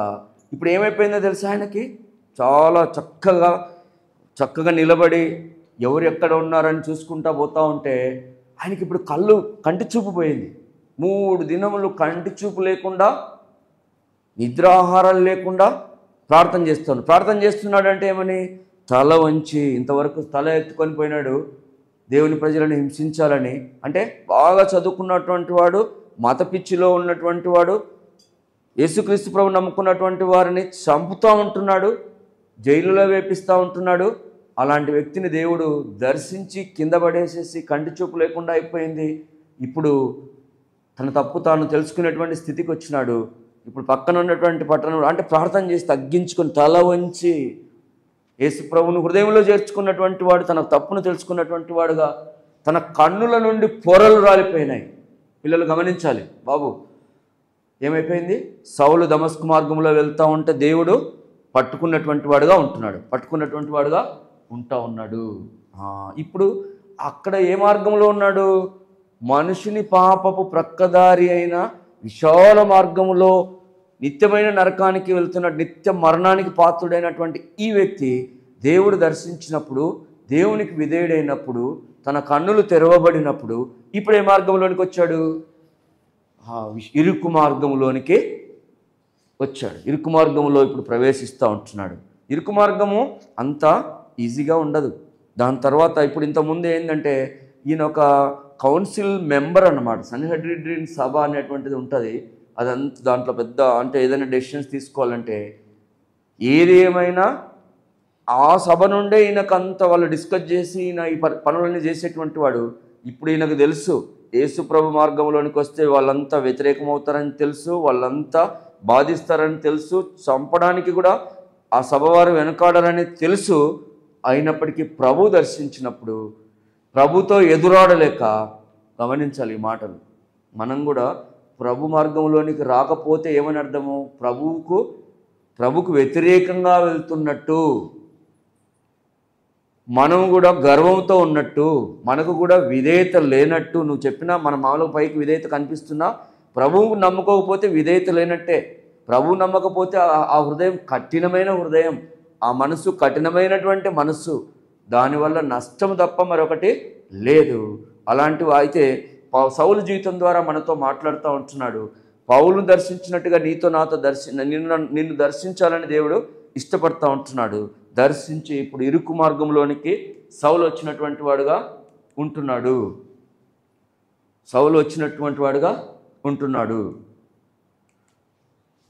ఇప్పుడు ఏమైపోయిందో తెలుసా, ఆయనకి చాలా చక్కగా నిలబడి ఎవరు ఎక్కడ ఉన్నారని చూసుకుంటా పోతూ ఉంటే ఆయనకి ఇప్పుడు కంటి చూపు పోయింది. 3 దినములు కంటి చూపు లేకుండా, నిద్రాహారాలు లేకుండా ప్రార్థన చేస్తున్నాడు. అంటే ఏమని? తల వంచి, ఇంతవరకు తల ఎత్తుకొని పోయినాడు దేవుని ప్రజలను హింసించాలని. అంటే బాగా చదువుకున్నటువంటి వాడు, మత పిచ్చిలో ఉన్నటువంటి వాడు, యేసుక్రీస్తు ప్రభు నమ్ముకున్నటువంటి వారిని చంపుతూ ఉంటున్నాడు, జైలులో వేపిస్తూ ఉంటున్నాడు. అలాంటి వ్యక్తిని దేవుడు దర్శించి కింద పడేసేసి కంటి చూపు లేకుండా అయిపోయింది. ఇప్పుడు తన తప్పు తాను తెలుసుకునేటువంటి స్థితికి వచ్చినాడు. ఇప్పుడు పక్కన ఉన్నటువంటి పట్టణంలో అంటే ప్రార్థన చేసి తగ్గించుకొని తల వంచి యేసు ప్రభువును హృదయంలో చేర్చుకున్నటువంటి వాడు, తన తప్పును తెలుసుకున్నటువంటి వాడుగా తన కన్నుల నుండి పొరలు రాలిపోయినాయి. పిల్లలు గమనించాలి బాబు, ఏమైపోయింది? సౌలు దమస్కు మార్గంలో వెళ్తూ ఉంటే దేవుడు పట్టుకున్నటువంటి వాడుగా ఉంటా ఉన్నాడు. ఇప్పుడు అక్కడ ఏ మార్గంలో ఉన్నాడు? మనుషుని పాపపు ప్రక్కదారి అయిన విశాల మార్గంలో నిత్యమైన నరకానికి వెళ్తున్నాడు, నిత్య మరణానికి పాత్రుడైనటువంటి ఈ వ్యక్తి దేవుడు దర్శించినప్పుడు, దేవునికి విధేయుడైనప్పుడు, తన కన్నులు తెరవబడినప్పుడు ఇప్పుడు ఏ మార్గంలోనికి వచ్చాడు? ఇరుకు మార్గంలోనికి వచ్చాడు. ఇరుకు మార్గంలో ఇప్పుడు ప్రవేశిస్తూ ఉంటున్నాడు. ఇరుకు మార్గము అంత ఈజీగా ఉండదు. దాని తర్వాత ఇప్పుడు ఇంతకుముందు ఏంటంటే ఈయన ఒక కౌన్సిల్ మెంబర్ అన్నమాట. సన్హెడ్రిన్ సభ అనేటువంటిది ఉంటుంది. అదంతా దాంట్లో పెద్ద, అంటే ఏదైనా డెసిషన్స్ తీసుకోవాలంటే ఏది ఏమైనా ఆ సభ నుండే ఈయనకంత వాళ్ళు డిస్కస్ చేసి ఈయన ఈ పనులన్నీ చేసేటువంటి వాడు. ఇప్పుడు ఈయనకు తెలుసు యేసు ప్రభు మార్గంలోనికి వస్తే వాళ్ళంతా వ్యతిరేకమవుతారని తెలుసు, వాళ్ళంతా బాధిస్తారని తెలుసు, చంపడానికి కూడా ఆ సభ వారు వెనకాడారని తెలుసు. అయినప్పటికీ ప్రభు దర్శించినప్పుడు ప్రభుతో ఎదురాడలేక, గమనించాలి ఈ మాటలు, మనం కూడా ప్రభు మార్గంలోనికి రాకపోతే ఏమని అర్థము? ప్రభుకు వ్యతిరేకంగా వెళ్తున్నట్టు, మనం కూడా గర్వంతో ఉన్నట్టు, మనకు కూడా విధేయత లేనట్టు. నువ్వు చెప్పినా మన మామూలు పైకి విధేయత కనిపిస్తున్నా, ప్రభువుకు నమ్ముకోకపోతే విధేయత లేనట్టే. ప్రభువు నమ్మకపోతే ఆ హృదయం కఠినమైన హృదయం, ఆ మనసు కఠినమైనటువంటి మనస్సు, దానివల్ల నష్టం తప్ప మరొకటి లేదు. అలాంటివి అయితే సౌలు జీవితం ద్వారా మనతో మాట్లాడుతూ ఉంటున్నాడు. పౌలును దర్శించినట్టుగా నీతో నాతో నిన్ను దర్శించాలని దేవుడు ఇష్టపడుతూ ఉంటున్నాడు. దర్శించి ఇప్పుడు ఇరుకు మార్గంలోనికి సౌలు వచ్చినటువంటి వాడుగా ఉంటున్నాడు.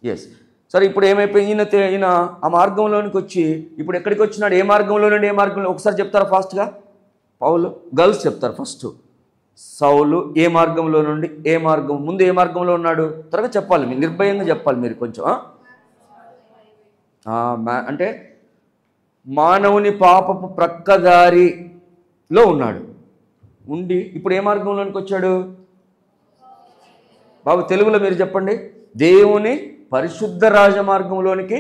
ఎస్, సరే. ఇప్పుడు ఏమైపోయింది? ఈయన ఆ మార్గంలోనికి వచ్చి ఇప్పుడు ఎక్కడికి వచ్చినాడు? ఏ మార్గంలో నుండి ఏ మార్గంలో ఒకసారి చెప్తారా ఫాస్ట్గా? పౌలు గర్ల్స్ చెప్తారు ఫస్ట్. సౌలు ఏ మార్గంలో నుండి ఏ మార్గం, ముందు ఏ మార్గంలో ఉన్నాడు త్వరగా చెప్పాలి, మీరు నిర్భయంగా చెప్పాలి మీరు కొంచెం. అంటే మానవుని పాపపు ప్రక్కదారిలో ఉన్నాడు ఉండి ఇప్పుడు ఏ మార్గంలోనికి వచ్చాడు బాబు? తెలుగులో మీరు చెప్పండి. దేవుని పరిశుద్ధ రాజమార్గంలోనికి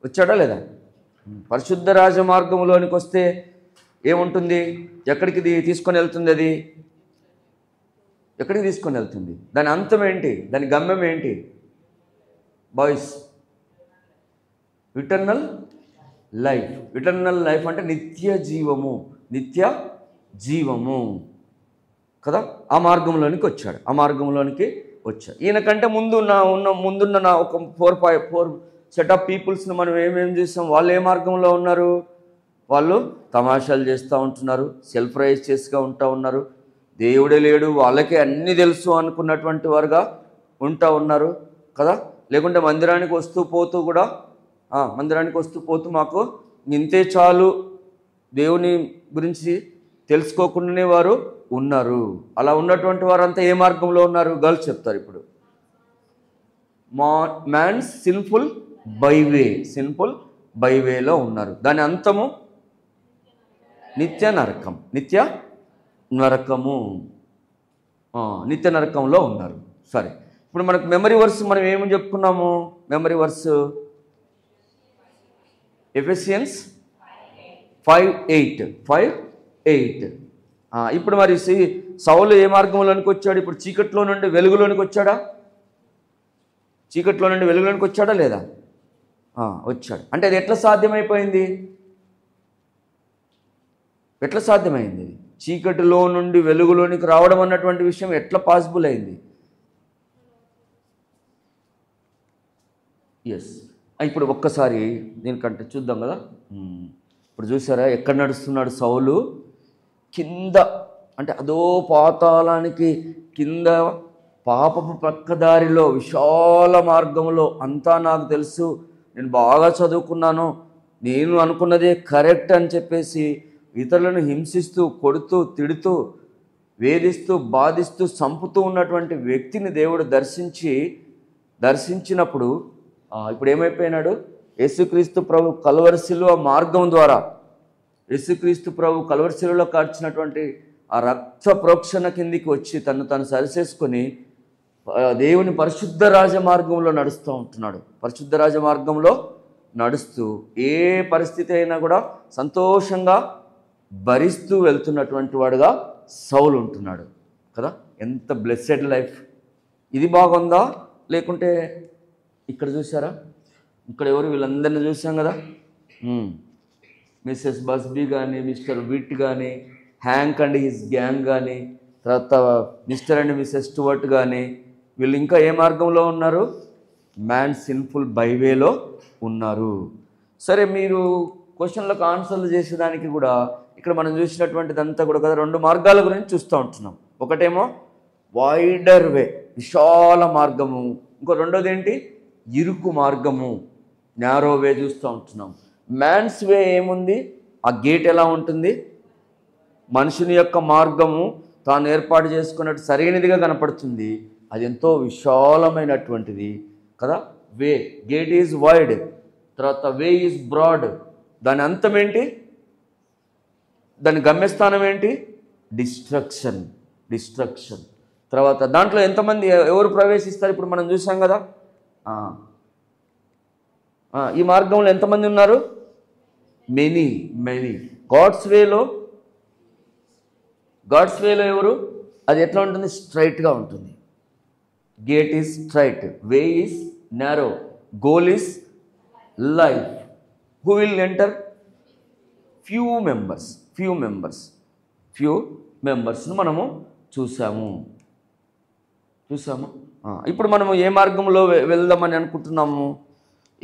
వచ్చాడా లేదా? పరిశుద్ధ రాజమార్గంలోనికి వస్తే ఏముంటుంది? ఎక్కడికి తీసుకొని వెళ్తుంది? అది ఎక్కడికి తీసుకొని వెళ్తుంది? దాని అంతం ఏంటి? దాని గమ్యం ఏంటి boys? Eternal life. Eternal life అంటే నిత్య జీవము కదా. ఆ మార్గంలోనికి వచ్చాడు. ఈయనకంటే ముందున్న ఒక 4 సెట్ ఆఫ్ పీపుల్స్ని మనం ఏమేం చేసాం? వాళ్ళు ఏ మార్గంలో ఉన్నారు? వాళ్ళు తమాషాలు చేస్తూ ఉంటున్నారు, సెల్ఫ్ రైచియస్గా ఉంటా ఉన్నారు, దేవుడే లేడు వాళ్ళకే అన్నీ తెలుసు అనుకున్నటువంటి వారుగా ఉంటా ఉన్నారు కదా. లేకుంటే మందిరానికి వస్తూ పోతూ కూడా మందిరానికి వస్తూ పోతూ మాకు ఇంతే చాలు దేవుని గురించి తెలుసుకోకుండానే వారు ఉన్నారు. అలా ఉన్నటువంటి వారంతా ఏ మార్గంలో ఉన్నారు? గర్ల్స్ చెప్తారు ఇప్పుడు. మ్యాన్స్ సిన్ఫుల్ బైవేలో ఉన్నారు. దాని అంతము నిత్య నరకము, నిత్య నరకంలో ఉన్నారు. సరే, ఇప్పుడు మనకు మెమరీ వర్స్ మనం ఏమని చెప్పుకున్నాము? Memory verse Ephesians 5:8. ఇప్పుడు మరి సౌలు ఏ మార్గంలోనికి వచ్చాడు? ఇప్పుడు చీకట్లో నుండి వెలుగులోనికి వచ్చాడా? చీకట్లో నుండి వెలుగులోనికి వచ్చాడా లేదా? వచ్చాడు. అంటే అది ఎట్లా సాధ్యమైపోయింది? ఎట్లా సాధ్యమైంది? ఇది చీకటిలో నుండి వెలుగులోనికి రావడం అన్నటువంటి విషయం ఎట్లా పాసిబుల్ అయింది? ఎస్, ఇప్పుడు ఒక్కసారి దీనికంటే చూద్దాం కదా. ఇప్పుడు చూసారా ఎక్కడ నడుస్తున్నాడు సౌలు? కింద, అంటే అదో పాతాళానికి కింద పాపపు పక్కదారిలో విశాల మార్గంలో. అంతా నాకు తెలుసు, నేను బాగా చదువుకున్నాను, నేను అనుకున్నదే కరెక్ట్ అని చెప్పేసి ఇతరులను హింసిస్తూ, కొడుతూ, తిడుతూ, వేధిస్తూ, బాధిస్తూ, చంపుతూ ఉన్నటువంటి వ్యక్తిని దేవుడు దర్శించినప్పుడు ఇప్పుడు ఏమైపోయినాడు? యేసుక్రీస్తు ప్రభు కల్వరి శిలువ మార్గం ద్వారా, యేసుక్రీస్తు ప్రభు కల్వరి శిలువలో కార్చినటువంటి ఆ రక్త ప్రోక్షణ కిందికి వచ్చి తను సరిచేసుకొని దేవుని పరిశుద్ధ రాజమార్గంలో నడుస్తూ ఉంటున్నాడు. పరిశుద్ధ రాజమార్గంలో నడుస్తూ ఏ పరిస్థితి అయినా కూడా సంతోషంగా భరిస్తూ వెళ్తున్నటువంటి వాడుగా సౌలు ఉంటున్నాడు కదా. ఎంత బ్లెస్సెడ్ లైఫ్! ఇది బాగుందా? లేకుంటే ఇక్కడ చూసారా, ఇక్కడ ఎవరు? వీళ్ళందరినీ చూసాం కదా. మిస్సెస్ బస్బీ కానీ, మిస్టర్ విట్ కానీ, హ్యాంక్ అండ్ హిస్ గ్యాంగ్ కానీ, తర్వాత మిస్టర్ అండ్ మిస్సెస్ స్టూవర్ట్ కానీ, వీళ్ళు ఇంకా ఏ మార్గంలో ఉన్నారు? మ్యాన్ సిన్ఫుల్ బైవేలో ఉన్నారు. సరే, మీరు క్వశ్చన్లకు ఆన్సర్లు చేసేదానికి కూడా ఇక్కడ మనం చూసినటువంటిదంతా కూడా కదా 2 మార్గాల గురించి చూస్తూ ఉంటున్నాం. ఒకటేమో వైడర్ వే, విశాల మార్గము. ఇంకో రెండోది ఏంటి? ఇరుకు మార్గము, నారో వే చూస్తూ ఉంటున్నాం. మ్యాన్స్ వే ఏముంది? ఆ గేట్ ఎలా ఉంటుంది? మనుషుని యొక్క మార్గము తాను ఏర్పాటు చేసుకున్నట్టు సరైనదిగా కనపడుతుంది. అది ఎంతో విశాలమైనటువంటిది కదా. వే, గేట్ ఈజ్ వైడ్, తర్వాత వే ఈజ్ బ్రాడ్. దాని అంతం ఏంటి? దాని గమ్యస్థానం ఏంటి? డిస్ట్రక్షన్. తర్వాత దాంట్లో ఎంతమంది ఎవరు ప్రవేశిస్తారు? ఇప్పుడు మనం చూసాం కదా. ఈ మార్గంలో ఎంతమంది ఉన్నారు? మెనీ. గాడ్స్ వేలో ఎవరు? అది ఎట్లా ఉంటుంది? స్ట్రైట్గా ఉంటుంది. Gate is strait, way is narrow, goal is life. Who will enter? Few మెంబర్స్ను మనము చూసాము. ఇప్పుడు మనము ఏ మార్గంలో వెళ్దామని అనుకుంటున్నాము?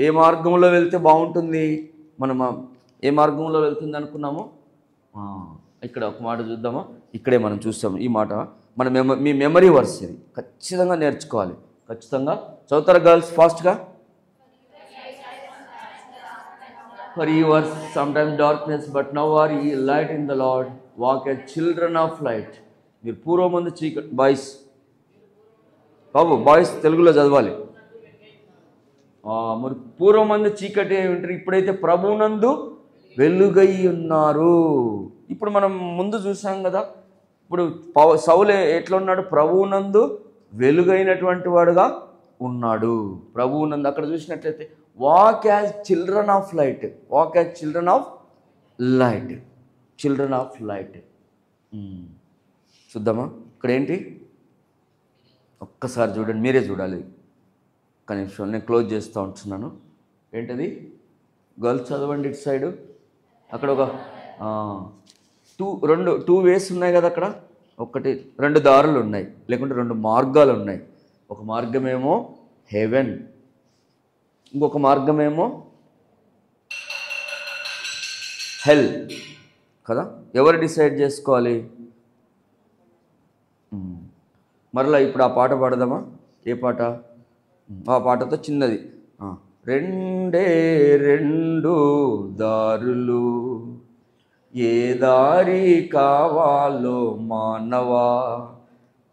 ఏ మార్గంలో వెళ్తే బాగుంటుంది? మనం ఏ మార్గంలో వెళ్తుంది అనుకున్నాము? ఇక్కడ ఒక మాట చూద్దామా. ఇక్కడే మనం చూస్తాము ఈ మాట. మీ మెమరీ వర్స్ ఇది ఖచ్చితంగా నేర్చుకోవాలి. ఖచ్చితంగా చదువుతారా గర్ల్స్ ఫాస్ట్గా? For ye were sometimes darkness, but now are ye light in the Lord. Walk as children of light. మీరు పూర్వమందు చీకటి. బాయ్స్ తెలుగులో చదవాలి. మరి పూర్వమందు చీకటి ఉంటారు, ఇప్పుడైతే ప్రభువునందు వెలుగై ఉన్నారు. ఇప్పుడు మనం ముందు చూసాం కదా. ఇప్పుడు సౌలు ఎట్లా ఉన్నాడు? ప్రభువునందు వెలుగైనటువంటి వాడుగా ఉన్నాడు. ప్రభువునందు అక్కడ చూసినట్లయితే walk as children of light. చూద్దామా ఇక్కడ ఏంటి? ఒక్కసారి చూడండి, మీరే చూడాలి. ఒక్క నిమిషం, నేను క్లోజ్ చేస్తూ ఉంటున్నాను. ఏంటది? గర్ల్స్ చదవండి ఇటు సైడు. అక్కడ ఒక టూ వేస్ ఉన్నాయి కదా. అక్కడ 2 దారులు ఉన్నాయి, లేకుంటే 2 మార్గాలు ఉన్నాయి. ఒక మార్గమేమో హెవెన్, ఇంకొక మార్గమేమో హెల్ కదా. ఎవరు డిసైడ్ చేసుకోవాలి? మరలా ఇప్పుడు ఆ పాట పాడదామా? ఏ పాట? ఆ పాటతో చిన్నది. రెండే రెండు దారులు, ఏ దారి కావాలో మానవా,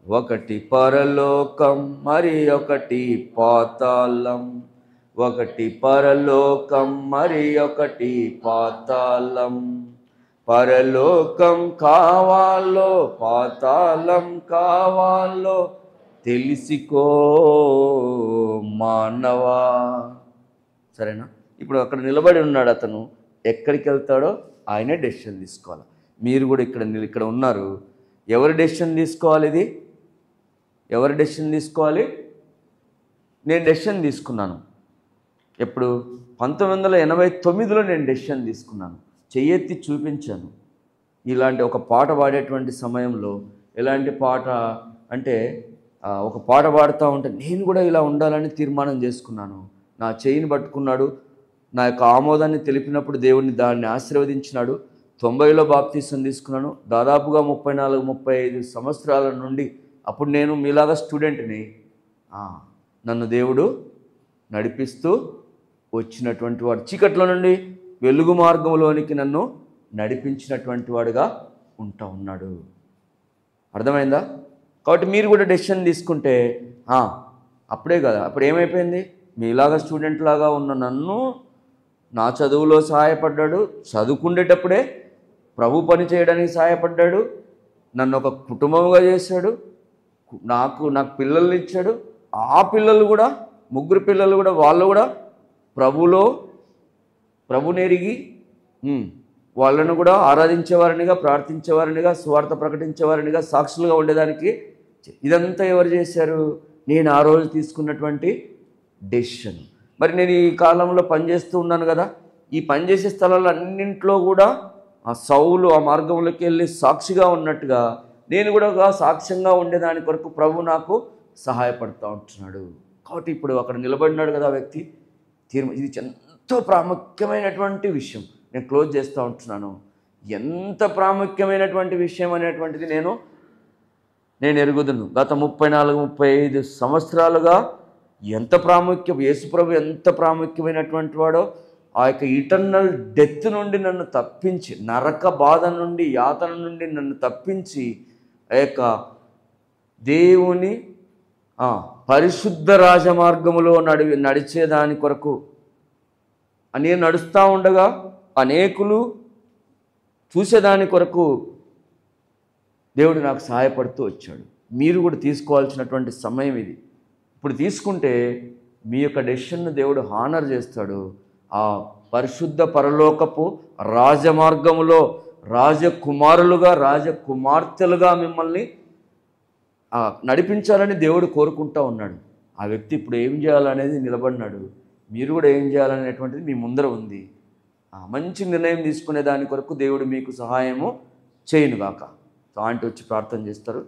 ఒకటి పరలోకం మరి ఒకటి పాతాళం, ఒకటి పరలోకం మరి ఒకటి పాతాళం. పరలోకం కావాలో పాతాళం కావాలో తెలిసికో మానవా. సరేనా? ఇప్పుడు అక్కడ నిలబడి ఉన్నాడు అతను, ఎక్కడికి వెళ్తాడో ఆయనే డెసిషన్ తీసుకోవాలి. మీరు కూడా ఇక్కడ ఉన్నారు, ఎవరు డెసిషన్ తీసుకోవాలి? ఇది ఎవరు డెసిషన్ తీసుకోవాలి? నేను డెసిషన్ తీసుకున్నాను. ఎప్పుడు? 1989లో నేను డెసిషన్ తీసుకున్నాను. చెయ్యెత్తి చూపించాను. ఇలాంటి ఒక పాట పాడేటువంటి సమయంలో, ఎలాంటి పాట అంటే ఒక పాట పాడుతూ ఉంటే నేను కూడా ఇలా ఉండాలని తీర్మానం చేసుకున్నాను. నా చేయిని పట్టుకున్నాడు, నా యొక్క ఆమోదాన్ని తెలిపినప్పుడు దేవుడిని దాన్ని ఆశీర్వదించినాడు. 90లో బాప్తీసం తీసుకున్నాను. దాదాపుగా 34-35 సంవత్సరాల నుండి, అప్పుడు నేను మీలాగా స్టూడెంట్ని, నన్ను దేవుడు నడిపిస్తూ వచ్చినటువంటి వాడు, చీకట్లో నుండి వెలుగు మార్గంలోనికి నన్ను నడిపించినటువంటి వాడుగా ఉంటా ఉన్నాడు. అర్థమైందా? కాబట్టి మీరు కూడా డెసిషన్ తీసుకుంటే అప్పుడే కదా, అప్పుడు ఏమైపోయింది? మీలాగా స్టూడెంట్ లాగా ఉన్న నన్ను నా చదువులో సహాయపడ్డాడు, చదువుకుండేటప్పుడే ప్రభు పని చేయడానికి సహాయపడ్డాడు, నన్ను ఒక కుటుంబంగా చేశాడు, నాకు పిల్లల్ని ఇచ్చాడు. ఆ పిల్లలు కూడా, 3 పిల్లలు కూడా, వాళ్ళు కూడా ప్రభునెరిగి వాళ్ళను కూడా ఆరాధించేవారినిగా, ప్రార్థించేవారినిగా, సువార్త ప్రకటించేవారినిగా, సాక్షులుగా ఉండేదానికి ఇదంతా ఎవరు చేశారు? నేను ఆ రోజు తీసుకున్నటువంటి డెసిషన్. మరి నేను ఈ కాలంలో పనిచేస్తూ ఉన్నాను కదా, ఈ పనిచేసే స్థలాల్లో అన్నింట్లో కూడా ఆ సౌలు ఆ మార్గంలోకి వెళ్ళి సాక్షిగా ఉన్నట్టుగా నేను కూడా సాక్ష్యంగా ఉండేదాని కొరకు ప్రభు నాకు సహాయపడుతూ ఉంటున్నాడు. కాబట్టి ఇప్పుడు అక్కడ నిలబడినాడు కదా ఆ వ్యక్తి, ఇది ఎంతో ప్రాముఖ్యమైనటువంటి విషయం. నేను క్లోజ్ చేస్తూ ఉంటున్నాను. ఎంత ప్రాముఖ్యమైనటువంటి విషయం అనేటువంటిది నేను ఎరుగుదును. గత 34-35 సంవత్సరాలుగా ఎంత ప్రాముఖ్యం, యేసుప్రభు ఎంత ప్రాముఖ్యమైనటువంటి వాడో, ఆ యొక్క ఇటర్నల్ డెత్ నుండి నన్ను తప్పించి, నరక బాధ నుండి, యాతన నుండి నన్ను తప్పించి, ఆ యొక్క దేవుని పరిశుద్ధ రాజమార్గములో నడిచేదాని కొరకు నేను నడుస్తూ ఉండగా అనేకులు చూసేదాని కొరకు దేవుడు నాకు సహాయపడుతూ వచ్చాడు. మీరు కూడా తీసుకోవాల్సినటువంటి సమయం ఇది. ఇప్పుడు తీసుకుంటే మీ యొక్క డెసిషన్ను దేవుడు హానర్ చేస్తాడు. ఆ పరిశుద్ధ పరలోకపు రాజమార్గములో రాజకుమారులుగా, రాజకుమార్తెలుగా మిమ్మల్ని నడిపించాలని దేవుడు కోరుకుంటూ ఉన్నాడు. ఆ వ్యక్తి ఇప్పుడు ఏం చేయాలనేది నిలబడినాడు. మీరు కూడా ఏం చేయాలనేటువంటిది మీ ముందర ఉంది. మంచి నిర్ణయం తీసుకునే దాని కొరకు దేవుడు మీకు సహాయము చేయనుగాక. ఆంటీ వచ్చి ప్రార్థన చేస్తారు.